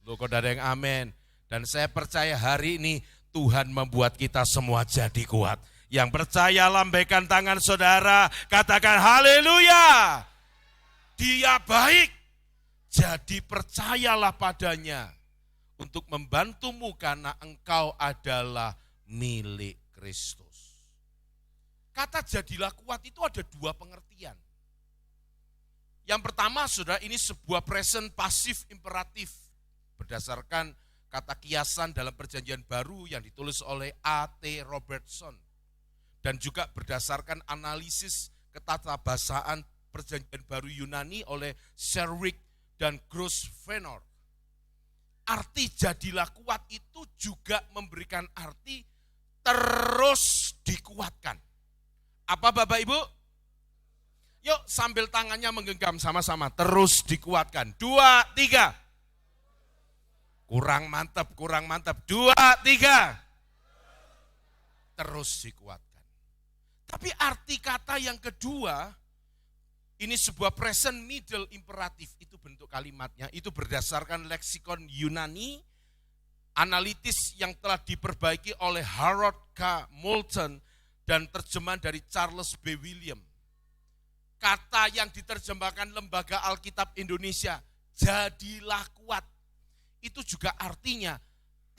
Loh, kok ada yang amin? Dan saya percaya hari ini Tuhan membuat kita semua jadi kuat. Yang percaya lambaikan tangan saudara, katakan haleluya. Dia baik, jadi percayalah padanya untuk membantumu karena engkau adalah milik Kristus. Kata jadilah kuat itu ada 2 pengertian. Yang pertama saudara, ini sebuah present pasif imperatif berdasarkan kata kiasan dalam Perjanjian Baru yang ditulis oleh A.T. Robertson. Dan juga berdasarkan analisis ketatabahasaan Perjanjian Baru Yunani oleh Sherwick dan Grosvenor. Arti jadilah kuat itu juga memberikan arti terus dikuatkan. Apa Bapak Ibu? Yuk sambil tangannya menggenggam sama-sama, terus dikuatkan. 2, 3. Kurang mantap. 2, 3. Terus dikuatkan. Tapi arti kata yang kedua, ini sebuah present middle imperatif, itu bentuk kalimatnya, itu berdasarkan leksikon Yunani, analitis yang telah diperbaiki oleh Harold K. Moulton, dan terjemahan dari Charles B. William. Kata yang diterjemahkan Lembaga Alkitab Indonesia, jadilah kuat, itu juga artinya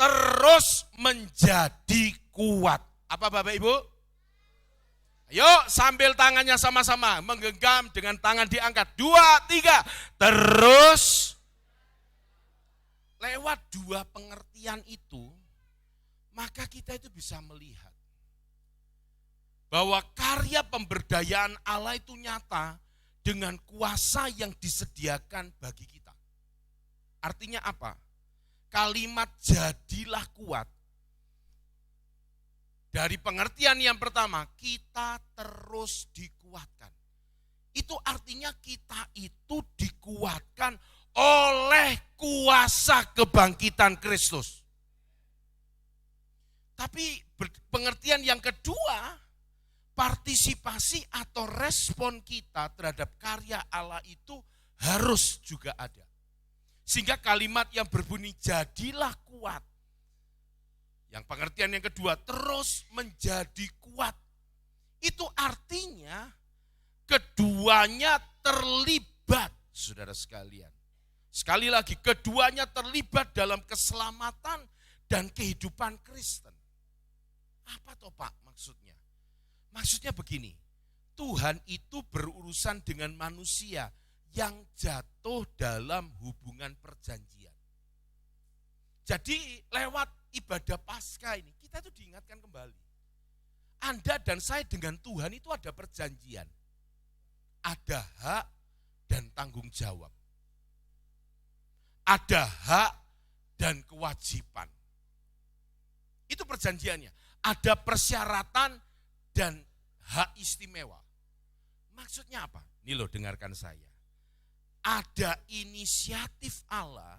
terus menjadi kuat. Apa Bapak Ibu? Yuk sambil tangannya sama-sama menggenggam dengan tangan diangkat. 2, 3. Terus lewat 2 pengertian itu, maka kita itu bisa melihat bahwa karya pemberdayaan Allah itu nyata dengan kuasa yang disediakan bagi kita. Artinya apa? Kalimat jadilah kuat. Dari pengertian yang pertama, kita terus dikuatkan. Itu artinya kita itu dikuatkan oleh kuasa kebangkitan Kristus. Tapi pengertian yang kedua, partisipasi atau respon kita terhadap karya Allah itu harus juga ada. Sehingga kalimat yang berbunyi jadilah kuat. Yang pengertian yang kedua, terus menjadi kuat. Itu artinya keduanya terlibat, saudara sekalian. Sekali lagi, keduanya terlibat dalam keselamatan dan kehidupan Kristen. Apa toh Pak maksudnya? Maksudnya begini, Tuhan itu berurusan dengan manusia yang jatuh dalam hubungan perjanjian. Jadi lewat ibadah Paskah ini, kita itu diingatkan kembali. Anda dan saya dengan Tuhan itu ada perjanjian. Ada hak dan tanggung jawab. Ada hak dan kewajiban. Itu perjanjiannya. Ada persyaratan dan hak istimewa. Maksudnya apa? Nih loh, dengarkan saya. Ada inisiatif Allah,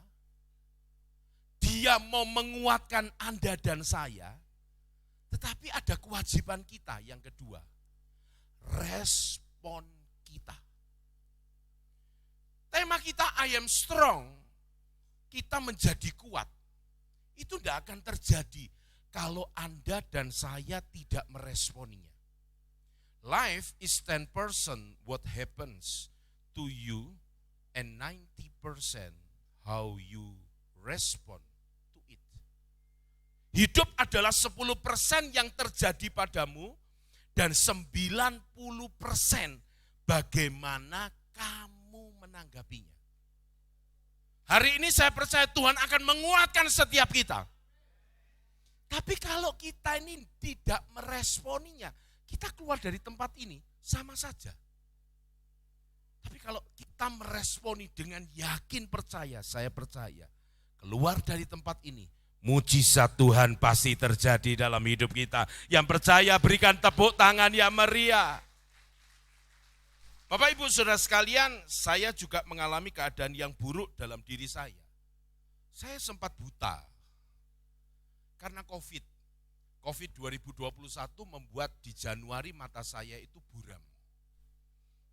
Dia mau menguatkan Anda dan saya, tetapi ada kewajiban kita yang kedua, respon kita. Tema kita I am strong, kita menjadi kuat. Itu tidak akan terjadi kalau Anda dan saya tidak meresponinya. Life is 10% what happens to you and 90% how you respond to it. Hidup adalah 10% yang terjadi padamu dan 90% bagaimana kamu menanggapinya. Hari ini saya percaya Tuhan akan menguatkan setiap kita. Tapi kalau kita ini tidak meresponinya, kita keluar dari tempat ini sama saja. Tapi kalau kita meresponi dengan yakin percaya, saya percaya, keluar dari tempat ini, mujizat Tuhan pasti terjadi dalam hidup kita. Yang percaya berikan tepuk tangan yang meriah. Bapak Ibu Saudara sekalian, saya juga mengalami keadaan yang buruk dalam diri saya. Saya sempat buta karena COVID. COVID 2021 membuat di Januari mata saya itu buram.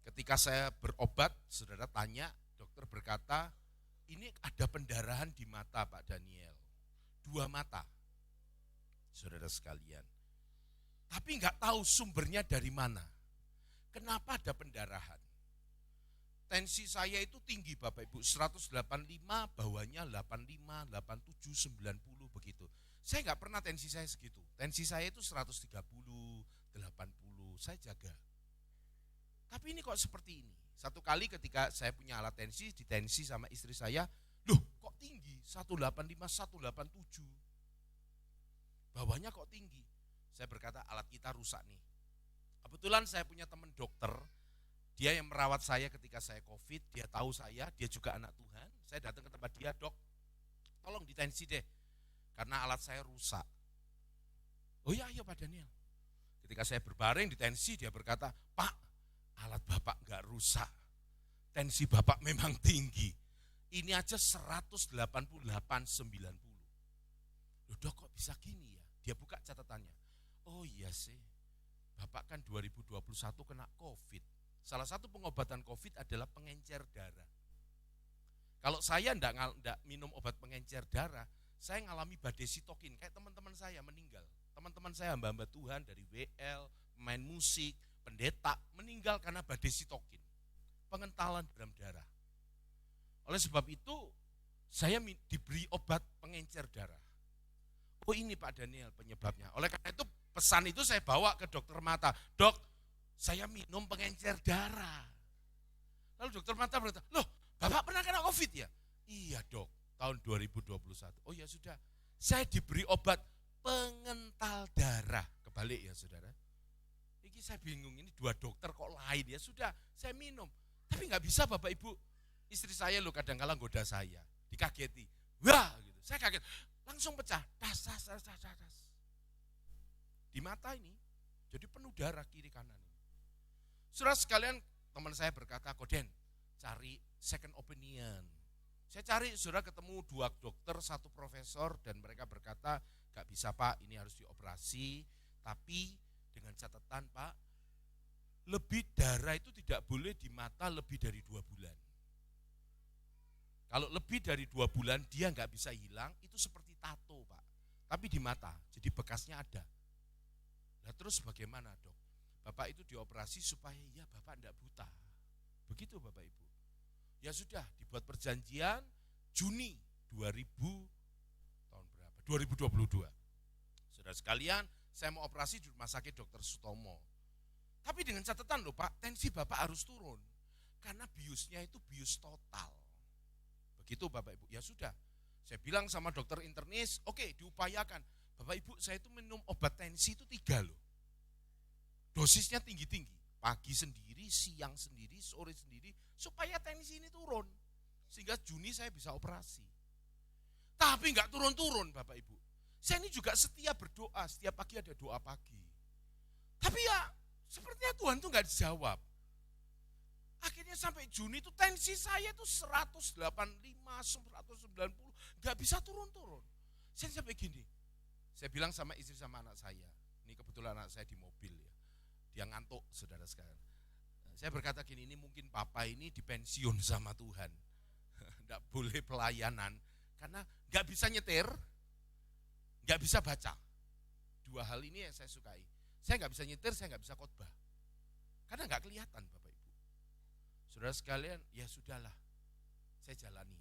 Ketika saya berobat, saudara tanya, dokter berkata, ini ada pendarahan di mata Pak Daniel. 2 mata, saudara sekalian. Tapi enggak tahu sumbernya dari mana. Kenapa ada pendarahan? Tensi saya itu tinggi Bapak Ibu, 185, bawahnya 85, 87, 90 begitu. Saya enggak pernah tensi saya segitu. Tensi saya itu 130, 80, saya jaga. Tapi ini kok seperti ini. Satu kali ketika saya punya alat tensi, ditensi sama istri saya, loh kok tinggi, 185, 187. Bawahnya kok tinggi. Saya berkata alat kita rusak nih. Kebetulan saya punya teman dokter, dia yang merawat saya ketika saya COVID, dia tahu saya, dia juga anak Tuhan. Saya datang ke tempat dia, dok, tolong ditensi deh, karena alat saya rusak. Oh iya, ayo Pak Daniel. Ketika saya berbaring ditensi, dia berkata, Pak, alat Bapak enggak rusak, tensi Bapak memang tinggi. Ini aja 188, 90. Loh dok kok bisa gini ya? Dia buka catatannya. Oh iya sih, Bapak kan 2021 kena COVID. Salah satu pengobatan COVID adalah pengencer darah. Kalau saya enggak minum obat pengencer darah, saya ngalami badai sitokin. Kayak teman-teman saya meninggal. Teman-teman saya hamba-hamba Tuhan dari WL, main musik, pendeta meninggal karena badai sitokin, pengentalan dalam darah. Oleh sebab itu, saya diberi obat pengencer darah. Oh ini Pak Daniel penyebabnya. Oleh karena itu pesan itu saya bawa ke dokter mata. Dok, Saya minum pengencer darah. Lalu dokter mata berkata, loh Bapak pernah kena COVID ya? Iya dok, tahun 2021. Oh ya sudah, saya diberi obat pengental darah. Kebalik ya saudara. Ini saya bingung, ini dua dokter kok lain ya. Sudah, saya minum. Tapi nggak bisa Bapak Ibu. Istri saya loh kadang-kala goda saya. Dikageti. Wah gitu, saya kaget. Langsung pecah. Das. Di mata ini, jadi penuh darah kiri kanan. Saudara sekalian, teman saya berkata, Koden, cari second opinion. Saya cari, saudara ketemu dua dokter, satu profesor, dan mereka berkata, gak bisa Pak, ini harus dioperasi, tapi dengan catatan Pak, lebih darah itu tidak boleh di mata lebih dari 2 bulan. Kalau lebih dari 2 bulan, dia gak bisa hilang, itu seperti tato Pak. Tapi di mata, jadi bekasnya ada. Nah terus bagaimana dok? Bapak itu dioperasi supaya ya Bapak tidak buta. Begitu Bapak Ibu. Ya sudah dibuat perjanjian Juni 2022. Saudara sekalian, saya mau operasi di rumah sakit Dr. Sutomo. Tapi dengan catatan loh Pak, tensi Bapak harus turun. Karena biusnya itu bius total. Begitu Bapak Ibu. Ya sudah, saya bilang sama dokter internis, oke diupayakan. Bapak Ibu, saya itu minum obat tensi itu 3 loh. Dosisnya tinggi-tinggi. Pagi sendiri, siang sendiri, sore sendiri. Supaya tensi ini turun. Sehingga Juni saya bisa operasi. Tapi enggak turun-turun Bapak Ibu. Saya ini juga setia berdoa. Setiap pagi ada doa pagi. Tapi ya sepertinya Tuhan tuh enggak dijawab. Akhirnya sampai Juni itu tensi saya itu 185, 190. Enggak bisa turun-turun. Saya sampai gini. Saya bilang sama istri sama anak saya. Ini kebetulan anak saya di mobil ya. Dia ngantuk saudara sekalian. Saya berkata gini, ini mungkin papa ini dipensiun sama Tuhan. Tidak boleh pelayanan. Karena gak bisa nyetir, gak bisa baca. 2 hal ini yang saya sukai. Saya gak bisa nyetir, saya gak bisa khotbah. Karena gak kelihatan Bapak Ibu. Saudara sekalian, ya sudahlah. Saya jalani.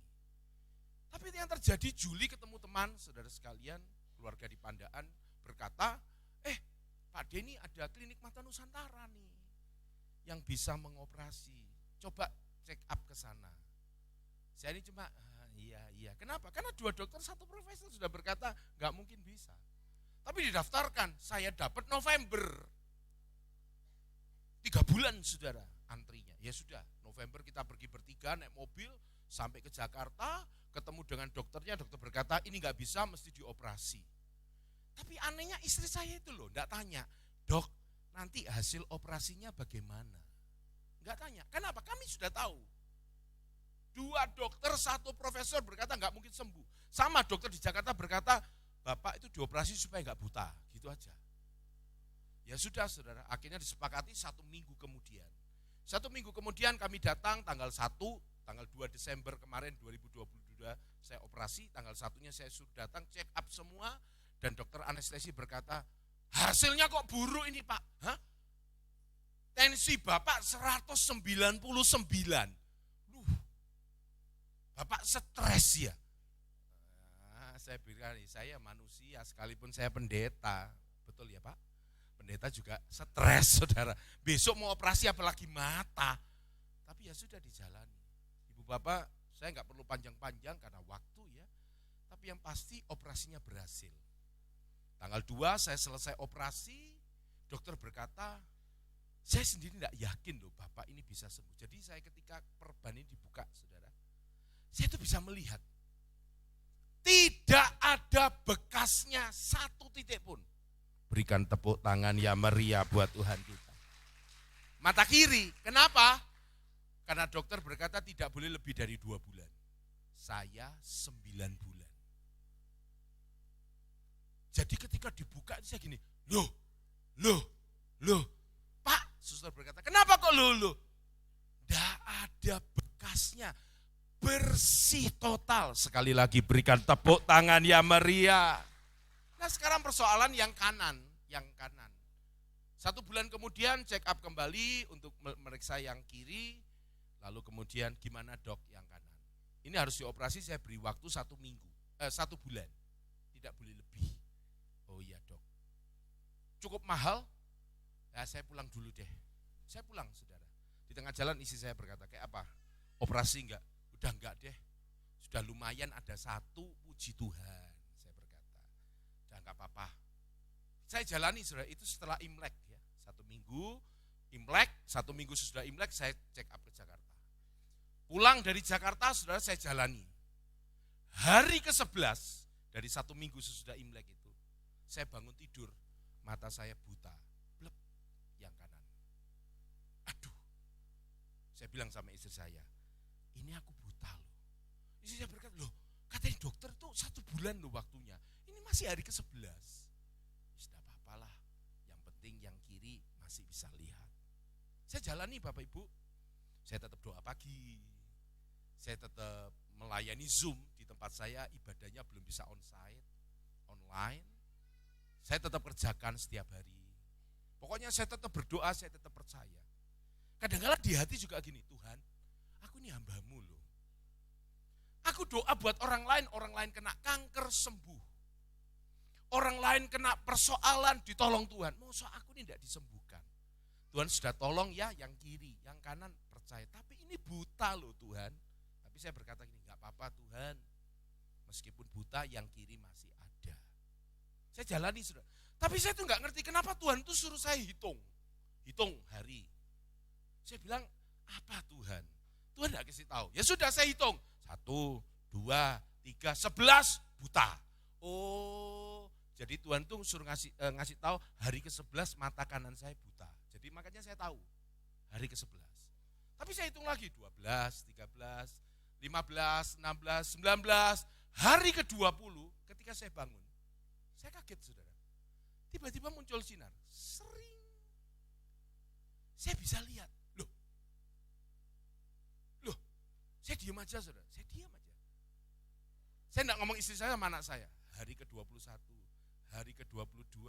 Tapi yang terjadi Juli ketemu teman, saudara sekalian, keluarga di Pandaan, berkata, Pak Denny ada klinik mata Nusantara nih yang bisa mengoperasi. Coba check up ke sana. Saya ini cuma iya. Kenapa? Karena 2 dokter, 1 profesor sudah berkata nggak mungkin bisa. Tapi didaftarkan, saya dapat November. 3 bulan saudara antrinya. Ya sudah, November kita pergi bertiga naik mobil sampai ke Jakarta, ketemu dengan dokternya, dokter berkata ini nggak bisa, mesti dioperasi. Tapi anehnya istri saya itu loh, enggak tanya, dok nanti hasil operasinya bagaimana? Enggak tanya, kenapa? Kami sudah tahu. 2 dokter, 1 profesor berkata enggak mungkin sembuh. Sama dokter di Jakarta berkata, Bapak itu dioperasi supaya enggak buta, gitu aja. Ya sudah saudara, akhirnya disepakati 1 minggu kemudian. 1 minggu kemudian kami datang tanggal 1, tanggal 2 Desember kemarin 2022 saya operasi, tanggal 1-nya saya sudah datang check up semua. Dan dokter anestesi berkata, hasilnya kok buruk ini Pak? Hah? Tensi Bapak 199. Bapak stres ya? Saya bilang, saya manusia sekalipun saya pendeta. Betul ya Pak? Pendeta juga stres saudara. Besok mau operasi apalagi mata. Tapi ya sudah dijalani. Ibu Bapak, saya nggak perlu panjang-panjang karena waktu ya. Tapi yang pasti operasinya berhasil. Tanggal 2 saya selesai operasi, dokter berkata, saya sendiri tidak yakin loh Bapak ini bisa sembuh. Jadi saya ketika perban ini dibuka saudara, saya itu bisa melihat. Tidak ada bekasnya 1 titik pun. Berikan tepuk tangan ya meriah buat Tuhan kita. Mata kiri, kenapa? Karena dokter berkata tidak boleh lebih dari 2 bulan. Saya 9 bulan. Jadi ketika dibuka saya gini, loh, Pak, suster berkata, kenapa kok loh? Tidak ada bekasnya, bersih total. Sekali lagi berikan tepuk tangan ya meriah. Nah sekarang persoalan yang kanan. 1 bulan kemudian check up kembali untuk meriksa yang kiri, lalu kemudian gimana dok yang kanan. Ini harus dioperasi, saya beri waktu 1 bulan, tidak boleh lebih. Oh iya dok, cukup mahal, ya saya pulang dulu deh. Saya pulang saudara. Di tengah jalan istri saya berkata, kayak apa? Operasi enggak? Udah enggak deh. Sudah lumayan ada satu, puji Tuhan. Saya berkata, udah enggak apa-apa. Saya jalani saudara, itu setelah Imlek ya. 1 minggu Imlek, 1 minggu sesudah Imlek saya check up ke Jakarta. Pulang dari Jakarta saudara saya jalani. Hari ke-11 dari 1 minggu sesudah Imlek itu, saya bangun tidur, mata saya buta, blep, yang kanan. Aduh, saya bilang sama istri saya, ini aku buta loh. Istri saya berkata, loh katanya dokter tuh 1 bulan loh waktunya, ini masih hari ke-11. Tidak apa-apalah, yang penting yang kiri masih bisa lihat. Saya jalani Bapak Ibu, saya tetap doa pagi, saya tetap melayani Zoom di tempat saya, ibadahnya belum bisa onsite, online. Saya tetap kerjakan setiap hari. Pokoknya saya tetap berdoa, saya tetap percaya. Kadang-kadang di hati juga gini, Tuhan, aku ini hamba-Mu loh. Aku doa buat orang lain kena kanker sembuh. Orang lain kena persoalan ditolong Tuhan. Masa aku ini tidak disembuhkan. Tuhan sudah tolong ya yang kiri, yang kanan percaya. Tapi ini buta loh Tuhan. Tapi saya berkata gini, enggak apa-apa Tuhan. Meskipun buta yang kiri masih ada. Saya jalani sudah. Tapi saya tuh enggak ngerti kenapa Tuhan tuh suruh saya hitung hari. Saya bilang, apa Tuhan? Tuhan enggak kasih tahu. Ya sudah saya hitung. 1, 2, 3, 11 buta. Oh, jadi Tuhan tuh suruh ngasih tahu hari ke-11 mata kanan saya buta. Jadi makanya saya tahu hari ke-11. Tapi saya hitung lagi 12, 13, 15, 16, 19, hari ke-20 ketika saya bangun. Saya kaget saudara. Tiba-tiba muncul sinar. Sering. Saya bisa lihat. Loh, saya diam aja saudara. Saya diam aja. Saya enggak ngomong istri saya sama anak saya. Hari ke-21, hari ke-22,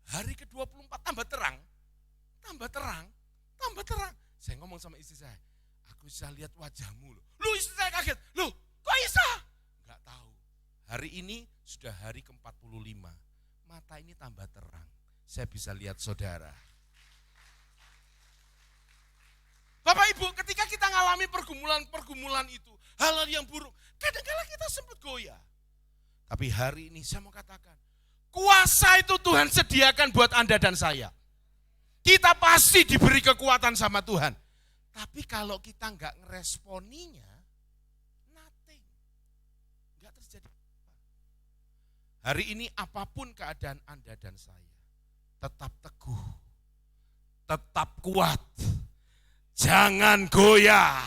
hari ke-24 tambah terang. Tambah terang. Saya ngomong sama istri saya, aku bisa lihat wajahmu loh. Loh istri saya kaget, loh kok bisa? Enggak tahu. Hari ini sudah hari ke-45, mata ini tambah terang. Saya bisa lihat saudara. Bapak Ibu, ketika kita ngalami pergumulan itu, hal-hal yang buruk, kadang-kadang kita sempat goyah. Tapi hari ini saya mau katakan, kuasa itu Tuhan sediakan buat Anda dan saya. Kita pasti diberi kekuatan sama Tuhan. Tapi kalau kita enggak ngeresponinya, nothing. Enggak terjadi apa. Hari ini apapun keadaan Anda dan saya, tetap teguh, tetap kuat, jangan goyah.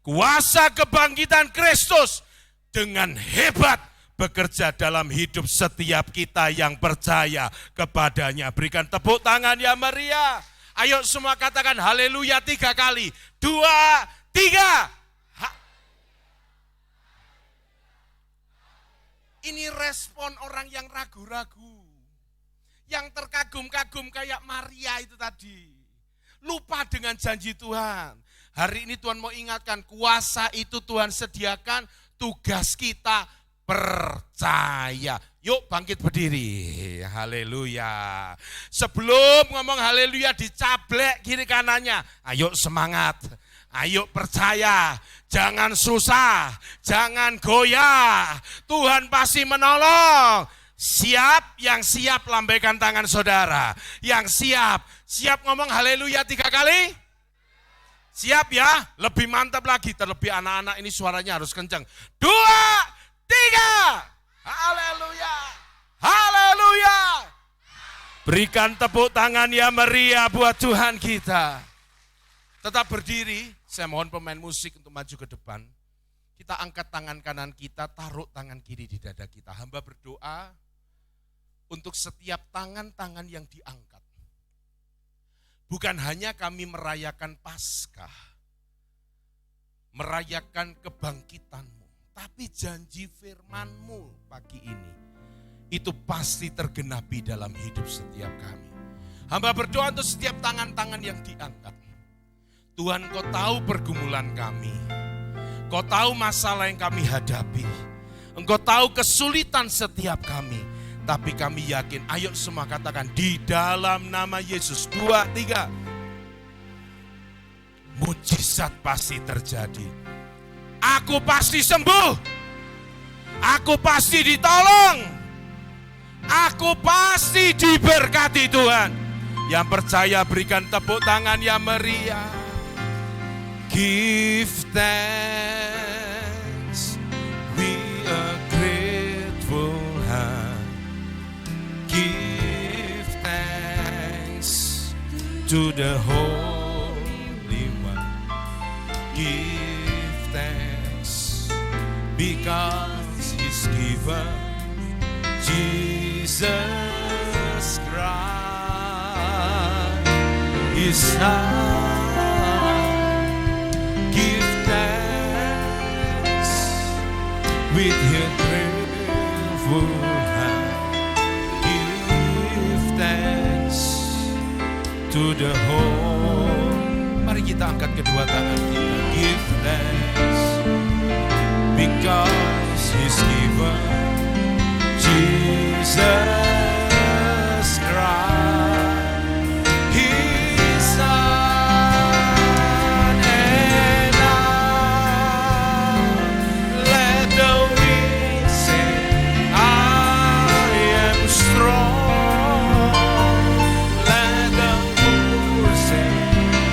Kuasa kebangkitan Kristus dengan hebat bekerja dalam hidup setiap kita yang percaya kepadanya. Berikan tepuk tangan yang meriah. Ayo semua katakan haleluya 3 kali. 2, 3. Ini respon orang yang ragu-ragu. Yang terkagum-kagum kayak Maria itu tadi. Lupa dengan janji Tuhan. Hari ini Tuhan mau ingatkan, kuasa itu Tuhan sediakan, tugas kita percaya. Yuk bangkit berdiri. Haleluya. Sebelum ngomong haleluya dicablek kiri kanannya. Ayo semangat. Ayo percaya. Jangan susah. Jangan goyah. Tuhan pasti menolong. Siap, yang siap lambaikan tangan saudara. Yang siap ngomong haleluya 3 kali. Siap ya, lebih mantap lagi. Terlebih anak-anak ini suaranya harus kencang. 2, 3. Haleluya. Haleluya. Berikan tepuk tangan yang meriah buat Tuhan kita. Tetap berdiri. Saya mohon pemain musik untuk maju ke depan. Kita angkat tangan kanan kita, taruh tangan kiri di dada kita. Hamba berdoa untuk setiap tangan-tangan yang diangkat. Bukan hanya kami merayakan Paskah, merayakan kebangkitan-Mu, tapi janji firman-Mu pagi ini, itu pasti tergenapi dalam hidup setiap kami. Hamba berdoa untuk setiap tangan-tangan yang diangkat. Tuhan, Kau tahu pergumulan kami. Kau tahu masalah yang kami hadapi. Engkau tahu kesulitan setiap kami. Tapi kami yakin, ayo semua katakan, di dalam nama Yesus. 2, 3. mujizat pasti terjadi. Aku pasti sembuh. Aku pasti ditolong. Aku pasti diberkati Tuhan. Yang percaya berikan tepuk tangan yang meriah. Give thanks, we are grateful heart. Give thanks to the Holy One. Give thanks because He's given Jesus Christ, His Son. Give thanks with your grateful heart. Give thanks to the whole. Mari kita angkat kedua tangan kita. Give thanks because He's given Jesus Christ, His Son, and now let the weak say, I am strong. Let the poor say,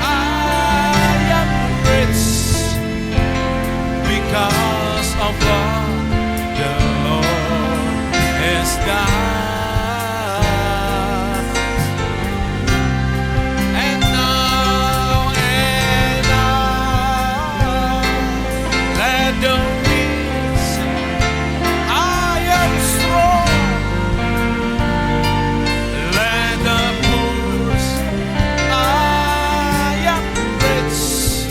I am rich because of what the Lord has done. And now, let the weak say, I am strong. Let the poor say, I am rich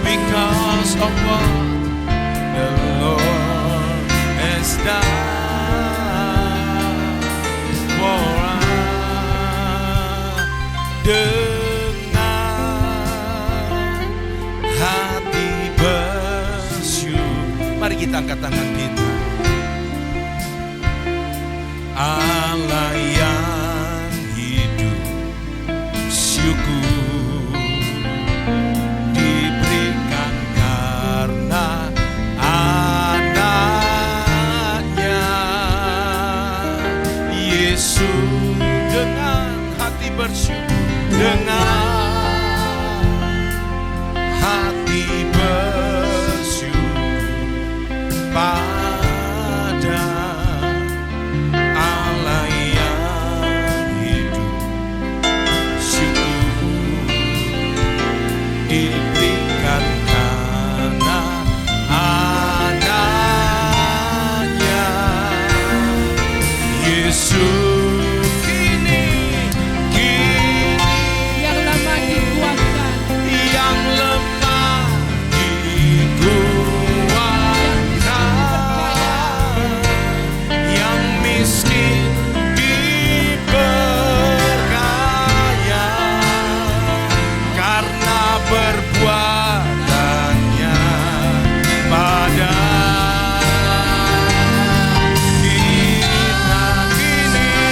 because of what the Lord has done for us. Dengan hati bersyukur, mari kita angkat tangan kita. Allah yang hidup, syukur diberikan karena anaknya Yesus. Dengan hati bersyukur, dengan hati bersyukur pada Allah yang hidup, syukur diberikan karena anaknya Yesus. Yang lemah dikuatkan, Yang lemah dikuatkan, yang miskin diberkaya karena perbuatannya pada kita. Kini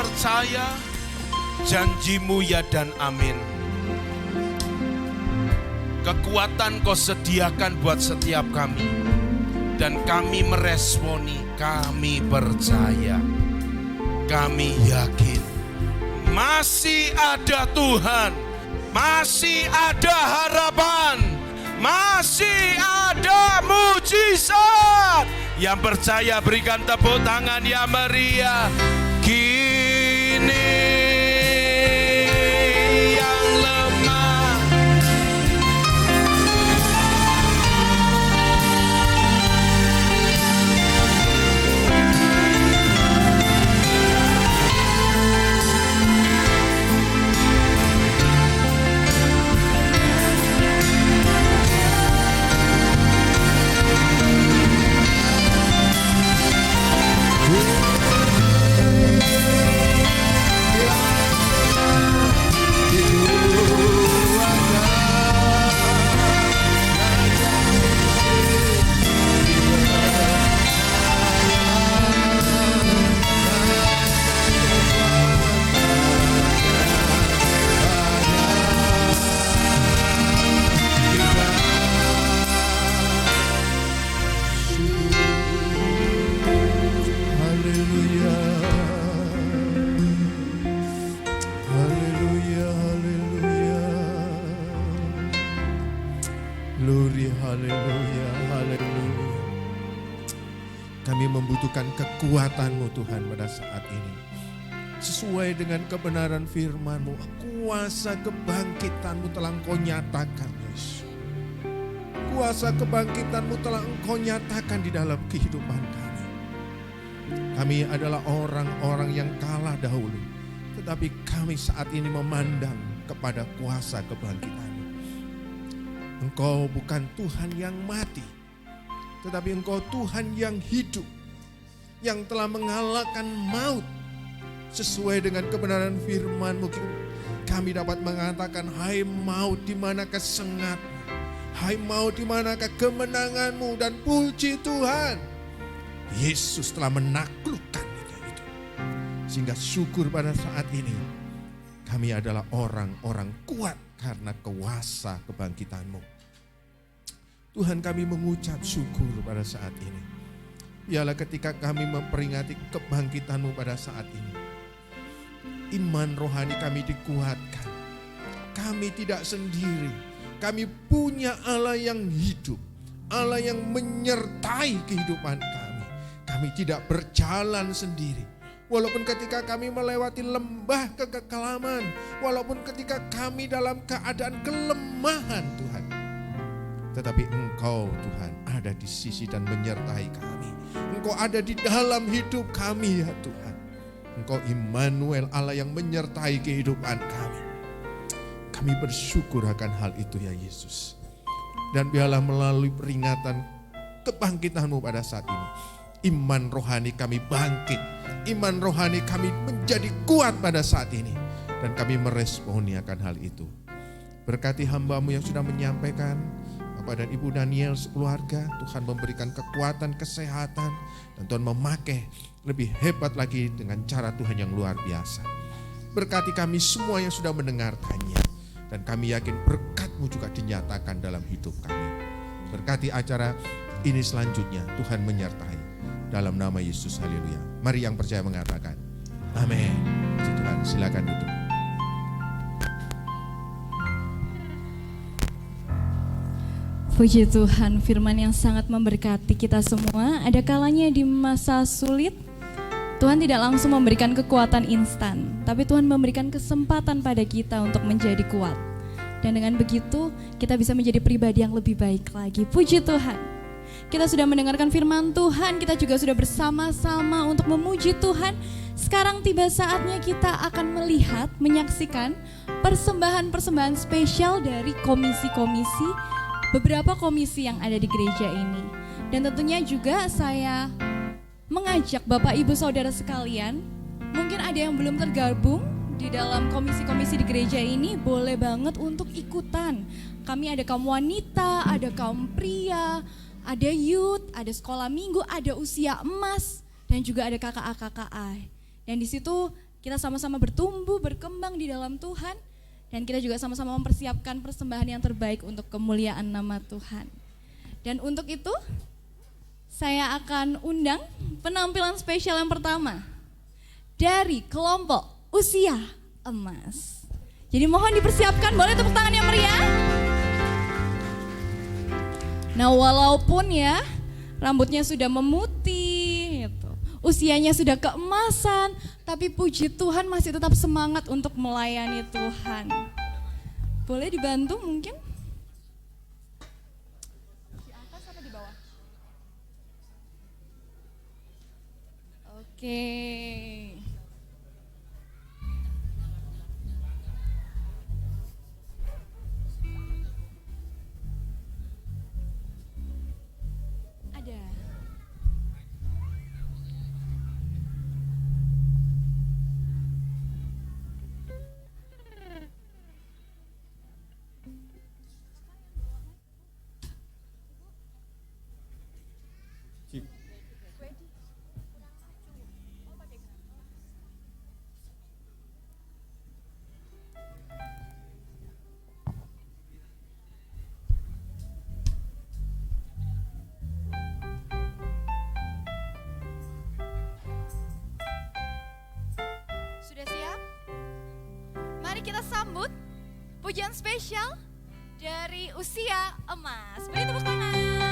percaya janjimu ya dan amin. Kekuatan kau sediakan buat setiap kami. Dan kami meresponi, kami percaya. Kami yakin masih ada Tuhan, masih ada harapan, masih ada mujizat. Yang percaya berikan tepuk tangan yang meriah. Kini yang lemah membutuhkan kekuatan-Mu Tuhan pada saat ini. Sesuai dengan kebenaran firman-Mu, kuasa kebangkitan-Mu telah Engkau nyatakan, Yesus. Kuasa kebangkitan-Mu telah Engkau nyatakan di dalam kehidupan kami. Kami adalah orang-orang yang kalah dahulu, tetapi kami saat ini memandang kepada kuasa kebangkitan-Mu. Engkau bukan Tuhan yang mati, tetapi Engkau Tuhan yang hidup, yang telah mengalahkan maut. Sesuai dengan kebenaran firman-Mu, kami dapat mengatakan, hai maut, di manakah sengat-Mu? Hai maut, di manakah kemenangan-Mu? Dan puji Tuhan, Yesus telah menaklukkan itu. Sehingga syukur pada saat ini, kami adalah orang-orang kuat karena kuasa kebangkitan-Mu. Tuhan, kami mengucap syukur pada saat ini. Biarlah ketika kami memperingati kebangkitan-Mu pada saat ini, iman rohani kami dikuatkan. Kami tidak sendiri. Kami punya Allah yang hidup, Allah yang menyertai kehidupan kami. Kami tidak berjalan sendiri. Walaupun ketika kami melewati lembah kekelaman, walaupun ketika kami dalam keadaan kelemahan Tuhan, tetapi Engkau Tuhan ada di sisi dan menyertai kami. Engkau ada di dalam hidup kami ya Tuhan. Engkau Immanuel, Allah yang menyertai kehidupan kami. Kami bersyukur akan hal itu ya Yesus. Dan biarlah melalui peringatan kebangkitan-Mu pada saat ini, iman rohani kami bangkit. Iman rohani kami menjadi kuat pada saat ini. Dan kami meresponi akan hal itu. Berkati hamba-Mu yang sudah menyampaikan, Bapak dan Ibu Daniel sekeluarga, Tuhan memberikan kekuatan, kesehatan, dan Tuhan memakai lebih hebat lagi dengan cara Tuhan yang luar biasa. Berkati kami semua yang sudah mendengarkannya, dan kami yakin berkat-Mu juga dinyatakan dalam hidup kami. Berkati acara ini selanjutnya, Tuhan menyertai. Dalam nama Yesus, haleluya. Mari yang percaya mengatakan, amin. Puji Tuhan, silakan duduk. Puji Tuhan, firman yang sangat memberkati kita semua. Ada kalanya di masa sulit, Tuhan tidak langsung memberikan kekuatan instan, tapi Tuhan memberikan kesempatan pada kita untuk menjadi kuat. Dan dengan begitu, kita bisa menjadi pribadi yang lebih baik lagi. Puji Tuhan. Kita sudah mendengarkan firman Tuhan, kita juga sudah bersama-sama untuk memuji Tuhan. Sekarang tiba saatnya kita akan melihat, menyaksikan persembahan-persembahan spesial dari komisi-komisi, beberapa komisi yang ada di gereja ini. Dan tentunya juga saya mengajak Bapak Ibu Saudara sekalian, mungkin ada yang belum tergabung di dalam komisi-komisi di gereja ini, boleh banget untuk ikutan. Kami ada kaum wanita, ada kaum pria, ada youth, ada sekolah minggu, ada usia emas, dan juga ada KKA-KKA. Dan di situ kita sama-sama bertumbuh, berkembang di dalam Tuhan, dan kita juga sama-sama mempersiapkan persembahan yang terbaik untuk kemuliaan nama Tuhan. Dan untuk itu, saya akan undang penampilan spesial yang pertama dari kelompok Usia Emas. Jadi mohon dipersiapkan, boleh tepuk tangan yang meriah. Nah, walaupun ya rambutnya sudah memutih, gitu, usianya sudah keemasan, tapi puji Tuhan masih tetap semangat untuk melayani Tuhan. Boleh dibantu mungkin? Di atas atau di bawah? Oke. Ada. Sudah siap? Mari kita sambut pujian spesial dari Usia Emas. Beri tepuk tangan. Hapuskan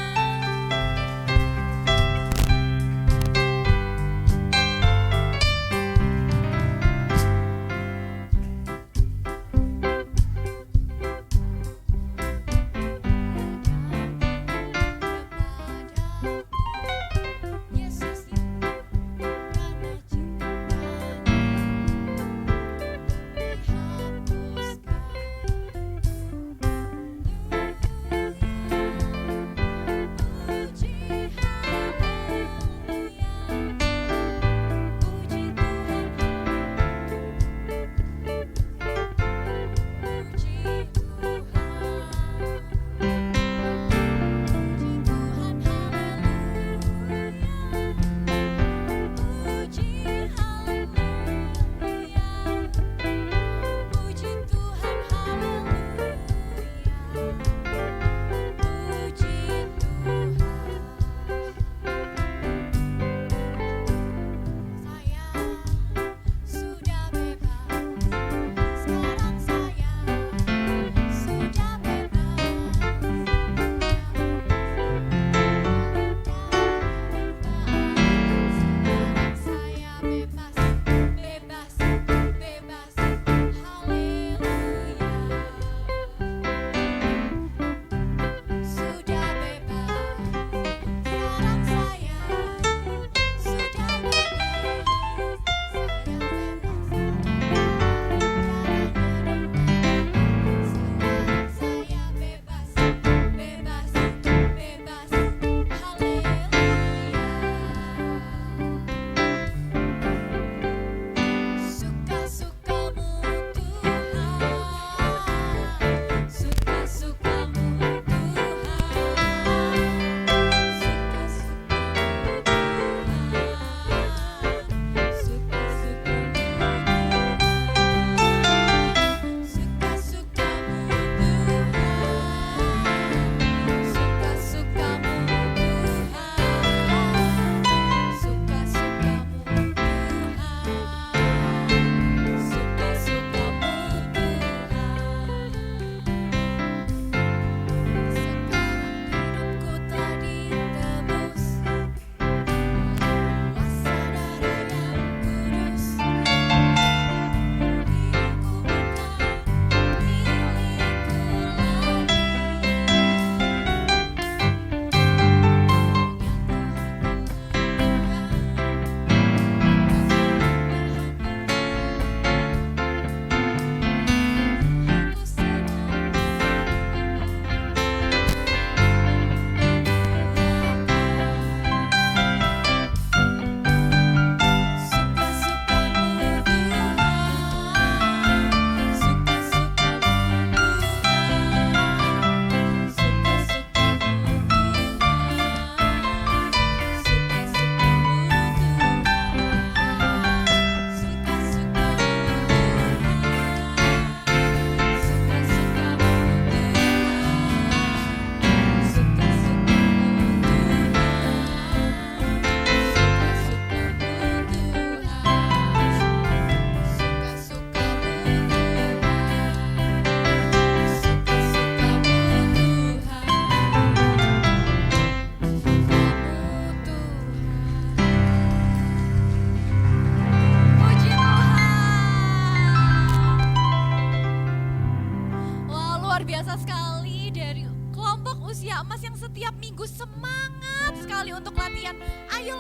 Muda Emas yang setiap minggu semangat sekali untuk latihan. Ayo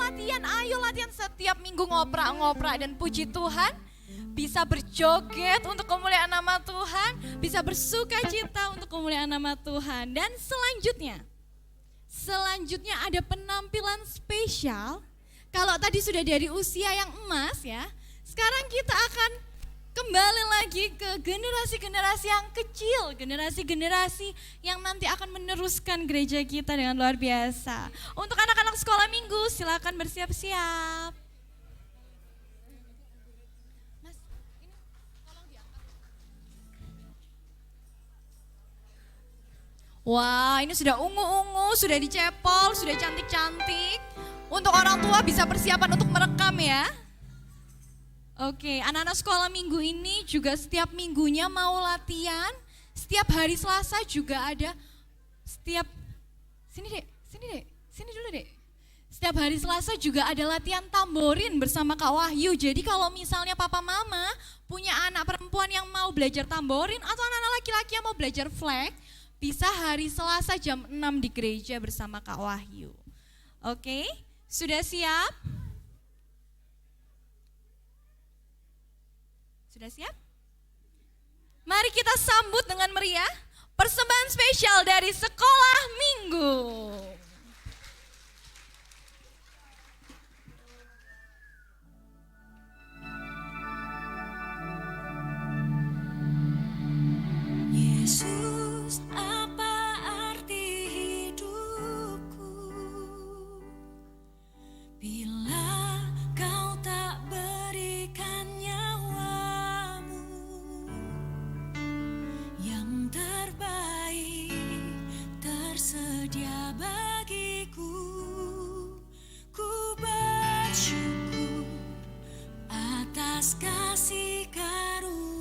latihan setiap minggu ngoprak-ngoprak dan puji Tuhan. Bisa berjoget untuk kemuliaan nama Tuhan, bisa bersuka cita untuk kemuliaan nama Tuhan. Dan selanjutnya ada penampilan spesial. Kalau tadi sudah dari usia yang emas ya, sekarang kita akan kembali lagi ke generasi-generasi yang kecil, generasi-generasi yang nanti akan meneruskan gereja kita dengan luar biasa. Untuk anak-anak sekolah minggu silakan bersiap-siap. Wah, ini sudah ungu-ungu, sudah dicepol, sudah cantik-cantik. Untuk orang tua bisa persiapan untuk merekam ya. Oke, anak-anak sekolah minggu ini juga setiap minggunya mau latihan. Setiap hari Selasa juga ada. Sini dulu dek. Setiap hari Selasa juga ada latihan tamborin bersama Kak Wahyu. Jadi kalau misalnya papa mama punya anak perempuan yang mau belajar tamborin atau anak-anak laki-laki yang mau belajar flag, bisa hari Selasa jam 6 di gereja bersama Kak Wahyu. Oke, sudah siap? Sudah siap? Mari kita sambut dengan meriah persembahan spesial dari Sekolah Minggu. Yesus, apa arti hidupku bila kau tak berikan nyawamu yang terbaik tersedia bagiku. Ku bersyukur atas kasih karuniamu.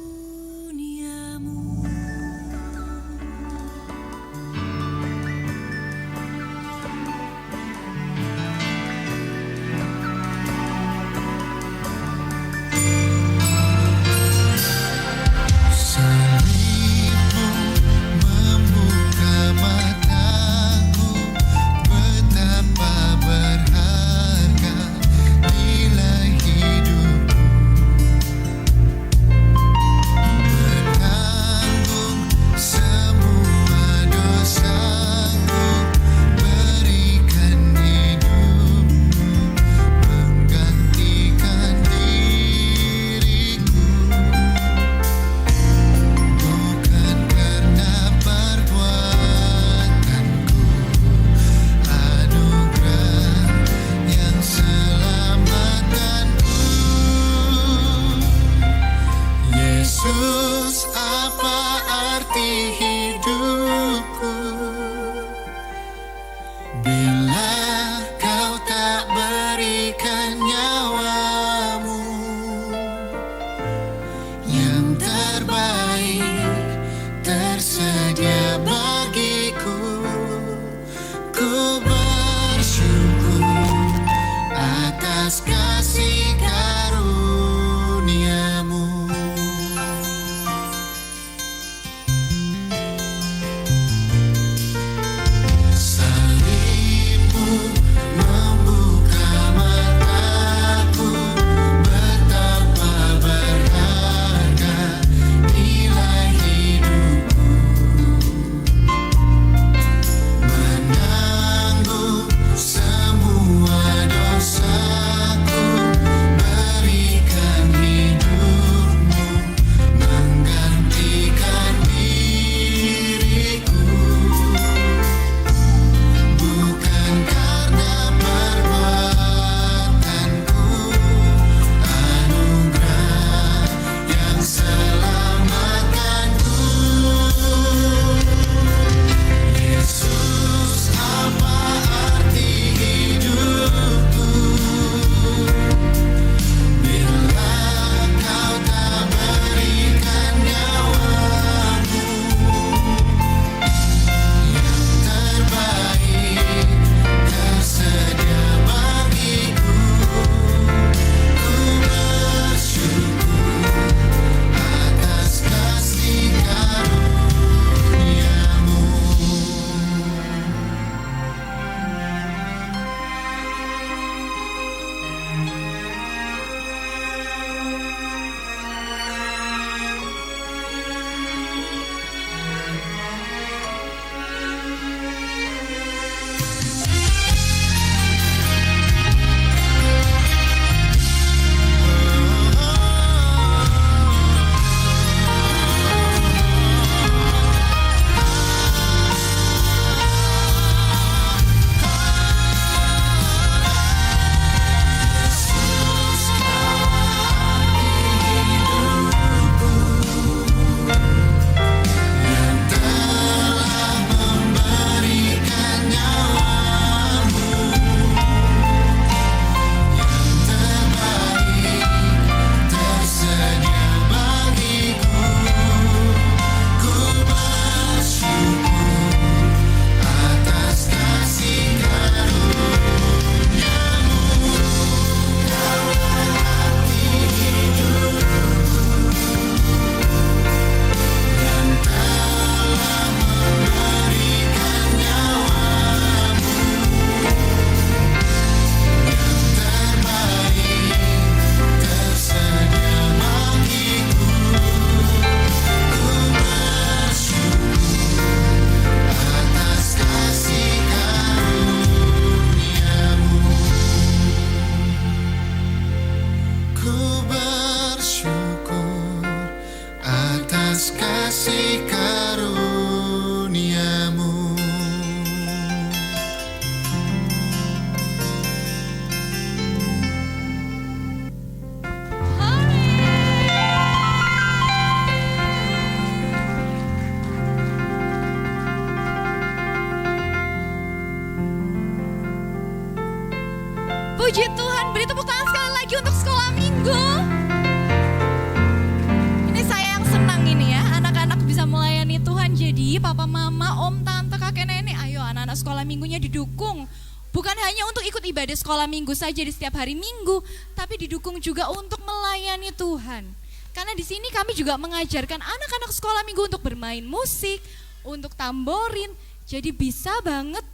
melayani Tuhan. Jadi papa, mama, om, tante, kakek, nenek, ayo anak-anak sekolah minggunya didukung. Bukan hanya untuk ikut ibadah sekolah minggu saja di setiap hari minggu, tapi didukung juga untuk melayani Tuhan. Karena di sini kami juga mengajarkan anak-anak sekolah minggu untuk bermain musik, untuk tamborin. Jadi bisa banget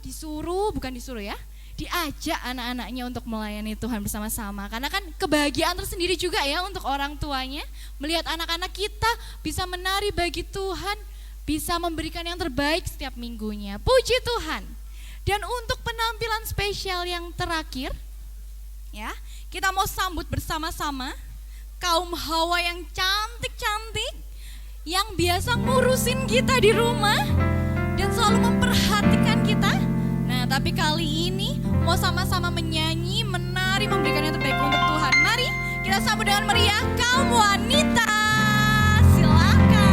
diajak anak-anaknya untuk melayani Tuhan bersama-sama. Karena kan kebahagiaan tersendiri juga ya untuk orang tuanya, melihat anak-anak kita bisa menari bagi Tuhan, bisa memberikan yang terbaik setiap minggunya. Puji Tuhan. Dan untuk penampilan spesial yang terakhir, ya, kita mau sambut bersama-sama kaum hawa yang cantik-cantik, yang biasa ngurusin kita di rumah dan selalu memperhatikan kita. Nah, tapi kali ini mau sama-sama menyanyi, menari, memberikan yang terbaik untuk Tuhan. Mari kita sambut dengan meriah kaum wanita. Silakan.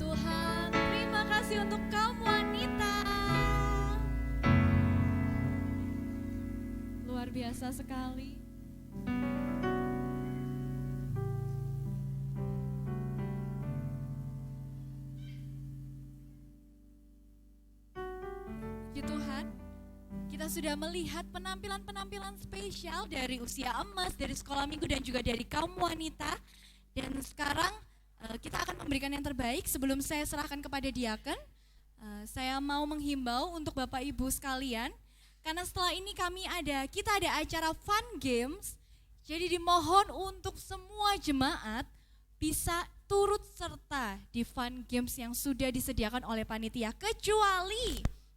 Tuhan, terima kasih untuk kaum wanita. Luar biasa sekali. Puji Tuhan, kita sudah melihat penampilan-penampilan spesial dari usia emas, dari sekolah minggu dan juga dari kaum wanita. Dan sekarang kita akan memberikan yang terbaik. Sebelum saya serahkan kepada diaken, saya mau menghimbau untuk Bapak Ibu sekalian, karena setelah ini kita ada acara fun games. Jadi dimohon untuk semua jemaat bisa turut serta di fun games yang sudah disediakan oleh panitia,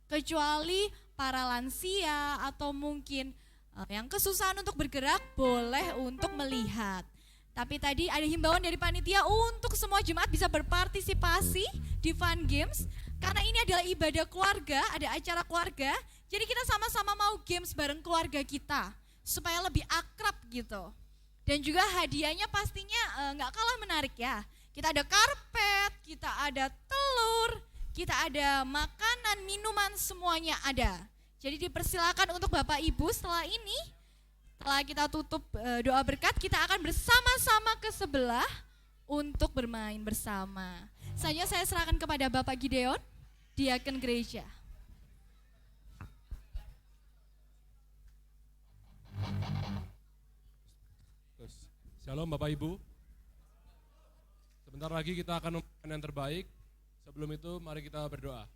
kecuali para lansia atau mungkin yang kesusahan untuk bergerak boleh untuk melihat. Tapi tadi ada himbauan dari panitia untuk semua jemaat bisa berpartisipasi di fun games, karena ini adalah ibadah keluarga, ada acara keluarga. Jadi kita sama-sama mau games bareng keluarga kita supaya lebih akrab gitu. Dan juga hadiahnya pastinya nggak kalah menarik ya. Kita ada karpet, kita ada telur, kita ada makanan, minuman, semuanya ada. Jadi dipersilakan untuk Bapak Ibu setelah ini. Setelah kita tutup doa berkat, kita akan bersama-sama ke sebelah untuk bermain bersama. Selanjutnya saya serahkan kepada Bapak Gideon, diaken gereja. Shalom Bapak Ibu. Sebentar lagi kita akan memberikan yang terbaik. Sebelum itu mari kita berdoa.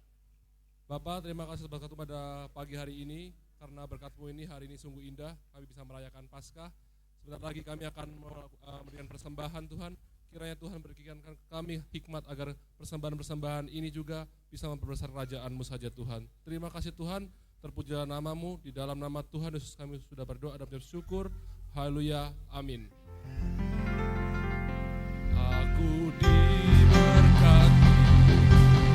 Bapak, terima kasih berkat pada pagi hari ini. Karena berkat-Mu ini hari ini sungguh indah, kami bisa merayakan Paskah. Sebentar lagi kami akan memberikan persembahan Tuhan. Kiranya Tuhan berikan kami hikmat agar persembahan-persembahan ini juga bisa memperbesar kerajaan-Mu saja Tuhan. Terima kasih Tuhan, terpujilah nama-Mu, di dalam nama Tuhan Yesus kami sudah berdoa dan bersyukur. Haleluya, amin. Aku diberkati,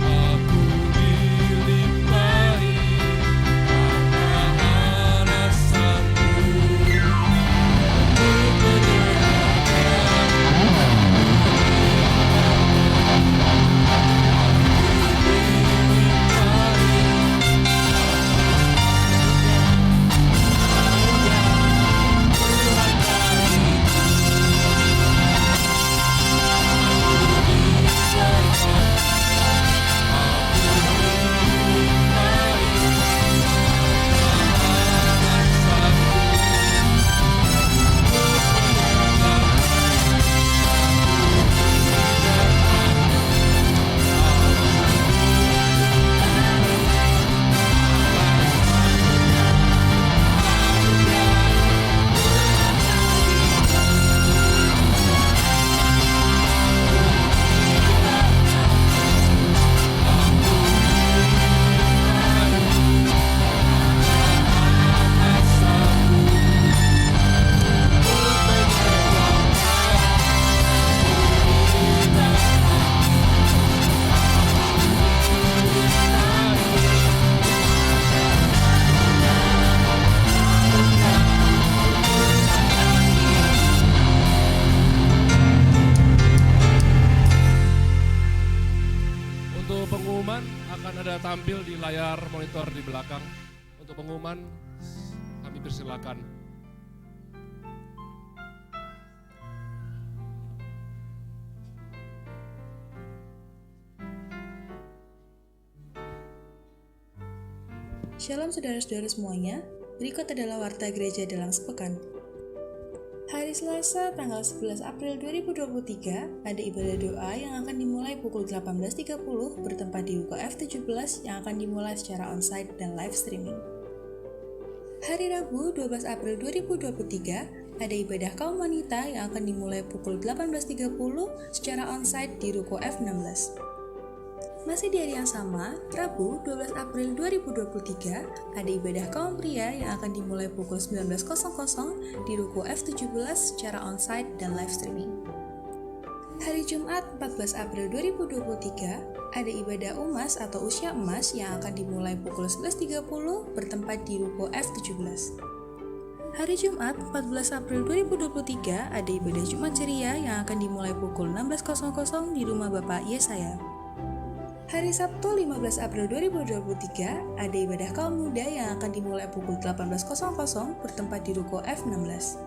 aku dilimpahi. Tampil di layar monitor di belakang. Untuk pengumuman kami persilakan. Shalom saudara-saudara semuanya, berikut adalah warta gereja dalam sepekan. Hari Selasa tanggal 11 April 2023 ada ibadah doa yang akan dimulai pukul 18.30 bertempat di Ruko F17 yang akan dimulai secara onsite dan live streaming. Hari Rabu 12 April 2023 ada ibadah kaum wanita yang akan dimulai pukul 18.30 secara onsite di Ruko F16. Masih di hari yang sama, Rabu 12 April 2023, ada ibadah kaum pria yang akan dimulai pukul 19.00 di Ruko F17 secara onsite dan live streaming. Hari Jumat 14 April 2023, ada ibadah umas atau usia emas yang akan dimulai pukul 11.30 bertempat di Ruko F17. Hari Jumat 14 April 2023, ada ibadah Jumat Ceria yang akan dimulai pukul 16.00 di rumah Bapak Yesaya. Hari Sabtu 15 April 2023 ada ibadah kaum muda yang akan dimulai pukul 18.00 bertempat di Ruko F16.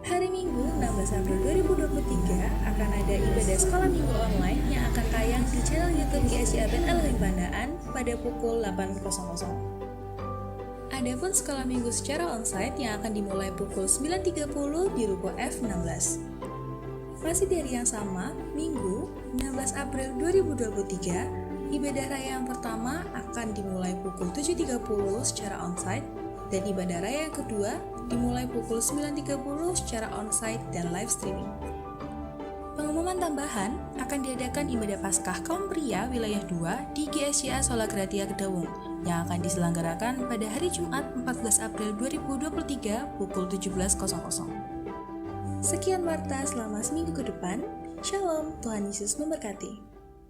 Hari Minggu 16 April 2023 akan ada ibadah sekolah minggu online yang akan tayang di channel YouTube GSCA Ben El Pandaan pada pukul 8.00. Adapun sekolah minggu secara onsite yang akan dimulai pukul 9.30 di Ruko F16. Masih dari yang sama, Minggu 16 April 2023, ibadah raya yang pertama akan dimulai pukul 7.30 secara onsite dan ibadah raya yang kedua dimulai pukul 9.30 secara onsite dan live streaming. Pengumuman tambahan akan diadakan ibadah Paskah kaum pria wilayah 2 di GSCA Solagratia Kedawung yang akan diselenggarakan pada hari Jumat 14 April 2023 pukul 17.00. Sekian Marta selama seminggu ke depan. Shalom, Tuhan Yesus memberkati.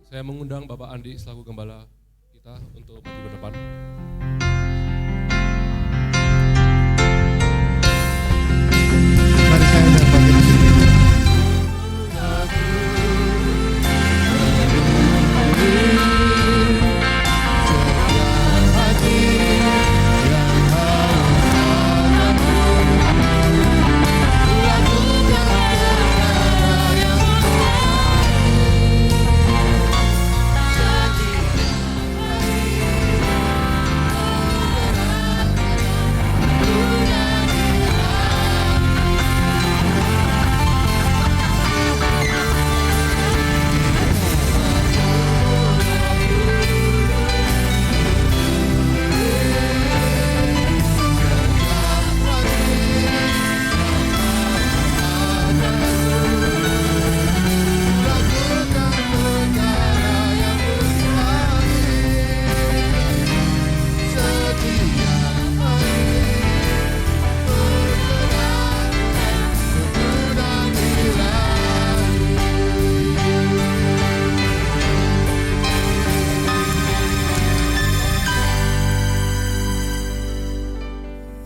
Saya mengundang Bapak Andi selaku gembala kita untuk maju ke depan. Mari saya undang bagian di sini.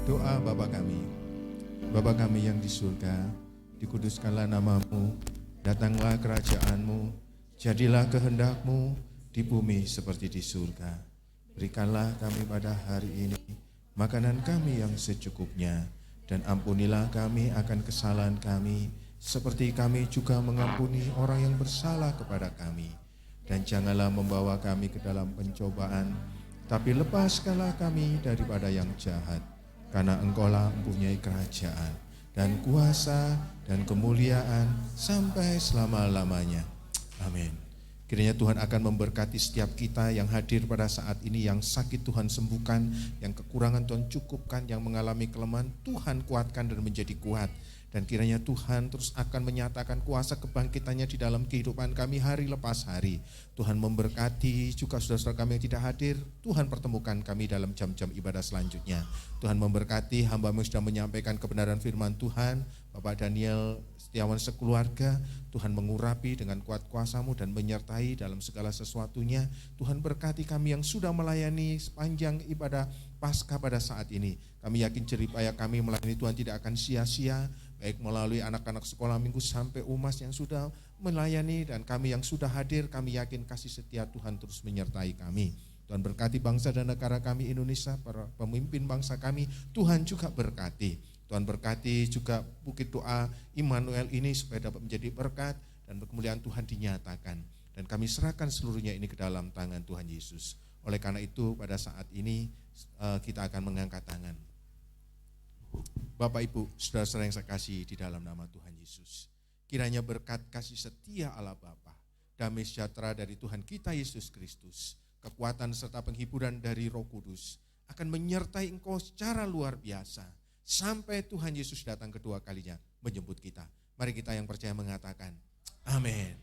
Doa Bapa kami. Bapa kami yang di surga, dikuduskanlah namamu, datanglah kerajaanmu, jadilah kehendak-Mu di bumi seperti di surga. Berikanlah kami pada hari ini makanan kami yang secukupnya, dan ampunilah kami akan kesalahan kami, seperti kami juga mengampuni orang yang bersalah kepada kami. Dan janganlah membawa kami ke dalam pencobaan, tapi lepaskanlah kami daripada yang jahat. Karena Engkaulah mempunyai kerajaan dan kuasa dan kemuliaan sampai selama-lamanya. Amin. Kiranya Tuhan akan memberkati setiap kita yang hadir pada saat ini, yang sakit Tuhan sembuhkan, yang kekurangan Tuhan cukupkan, yang mengalami kelemahan Tuhan kuatkan dan menjadi kuat. Dan kiranya Tuhan terus akan menyatakan kuasa kebangkitannya di dalam kehidupan kami hari lepas hari. Tuhan memberkati juga saudara-saudara kami yang tidak hadir. Tuhan pertemukan kami dalam jam-jam ibadah selanjutnya. Tuhan memberkati hamba-Mu yang sudah menyampaikan kebenaran firman Tuhan. Bapak Daniel Setiawan sekeluarga, Tuhan mengurapi dengan kuat kuasa-Mu dan menyertai dalam segala sesuatunya. Tuhan berkati kami yang sudah melayani sepanjang ibadah Paskah pada saat ini. Kami yakin jeripaya kami melayani Tuhan tidak akan sia-sia, baik melalui anak-anak sekolah minggu sampai umas yang sudah melayani, dan kami yang sudah hadir, kami yakin kasih setia Tuhan terus menyertai kami. Tuhan berkati bangsa dan negara kami Indonesia, para pemimpin bangsa kami, Tuhan juga berkati. Tuhan berkati juga Bukit Doa Immanuel ini supaya dapat menjadi berkat dan kemuliaan Tuhan dinyatakan. Dan kami serahkan seluruhnya ini ke dalam tangan Tuhan Yesus. Oleh karena itu pada saat ini kita akan mengangkat tangan. Bapak Ibu, saudara-saudara yang saya kasih di dalam nama Tuhan Yesus, kiranya berkat kasih setia Allah Bapa, damai sejahtera dari Tuhan kita Yesus Kristus, kekuatan serta penghiburan dari Roh Kudus akan menyertai engkau secara luar biasa sampai Tuhan Yesus datang kedua kalinya menjemput kita. Mari kita yang percaya mengatakan amin.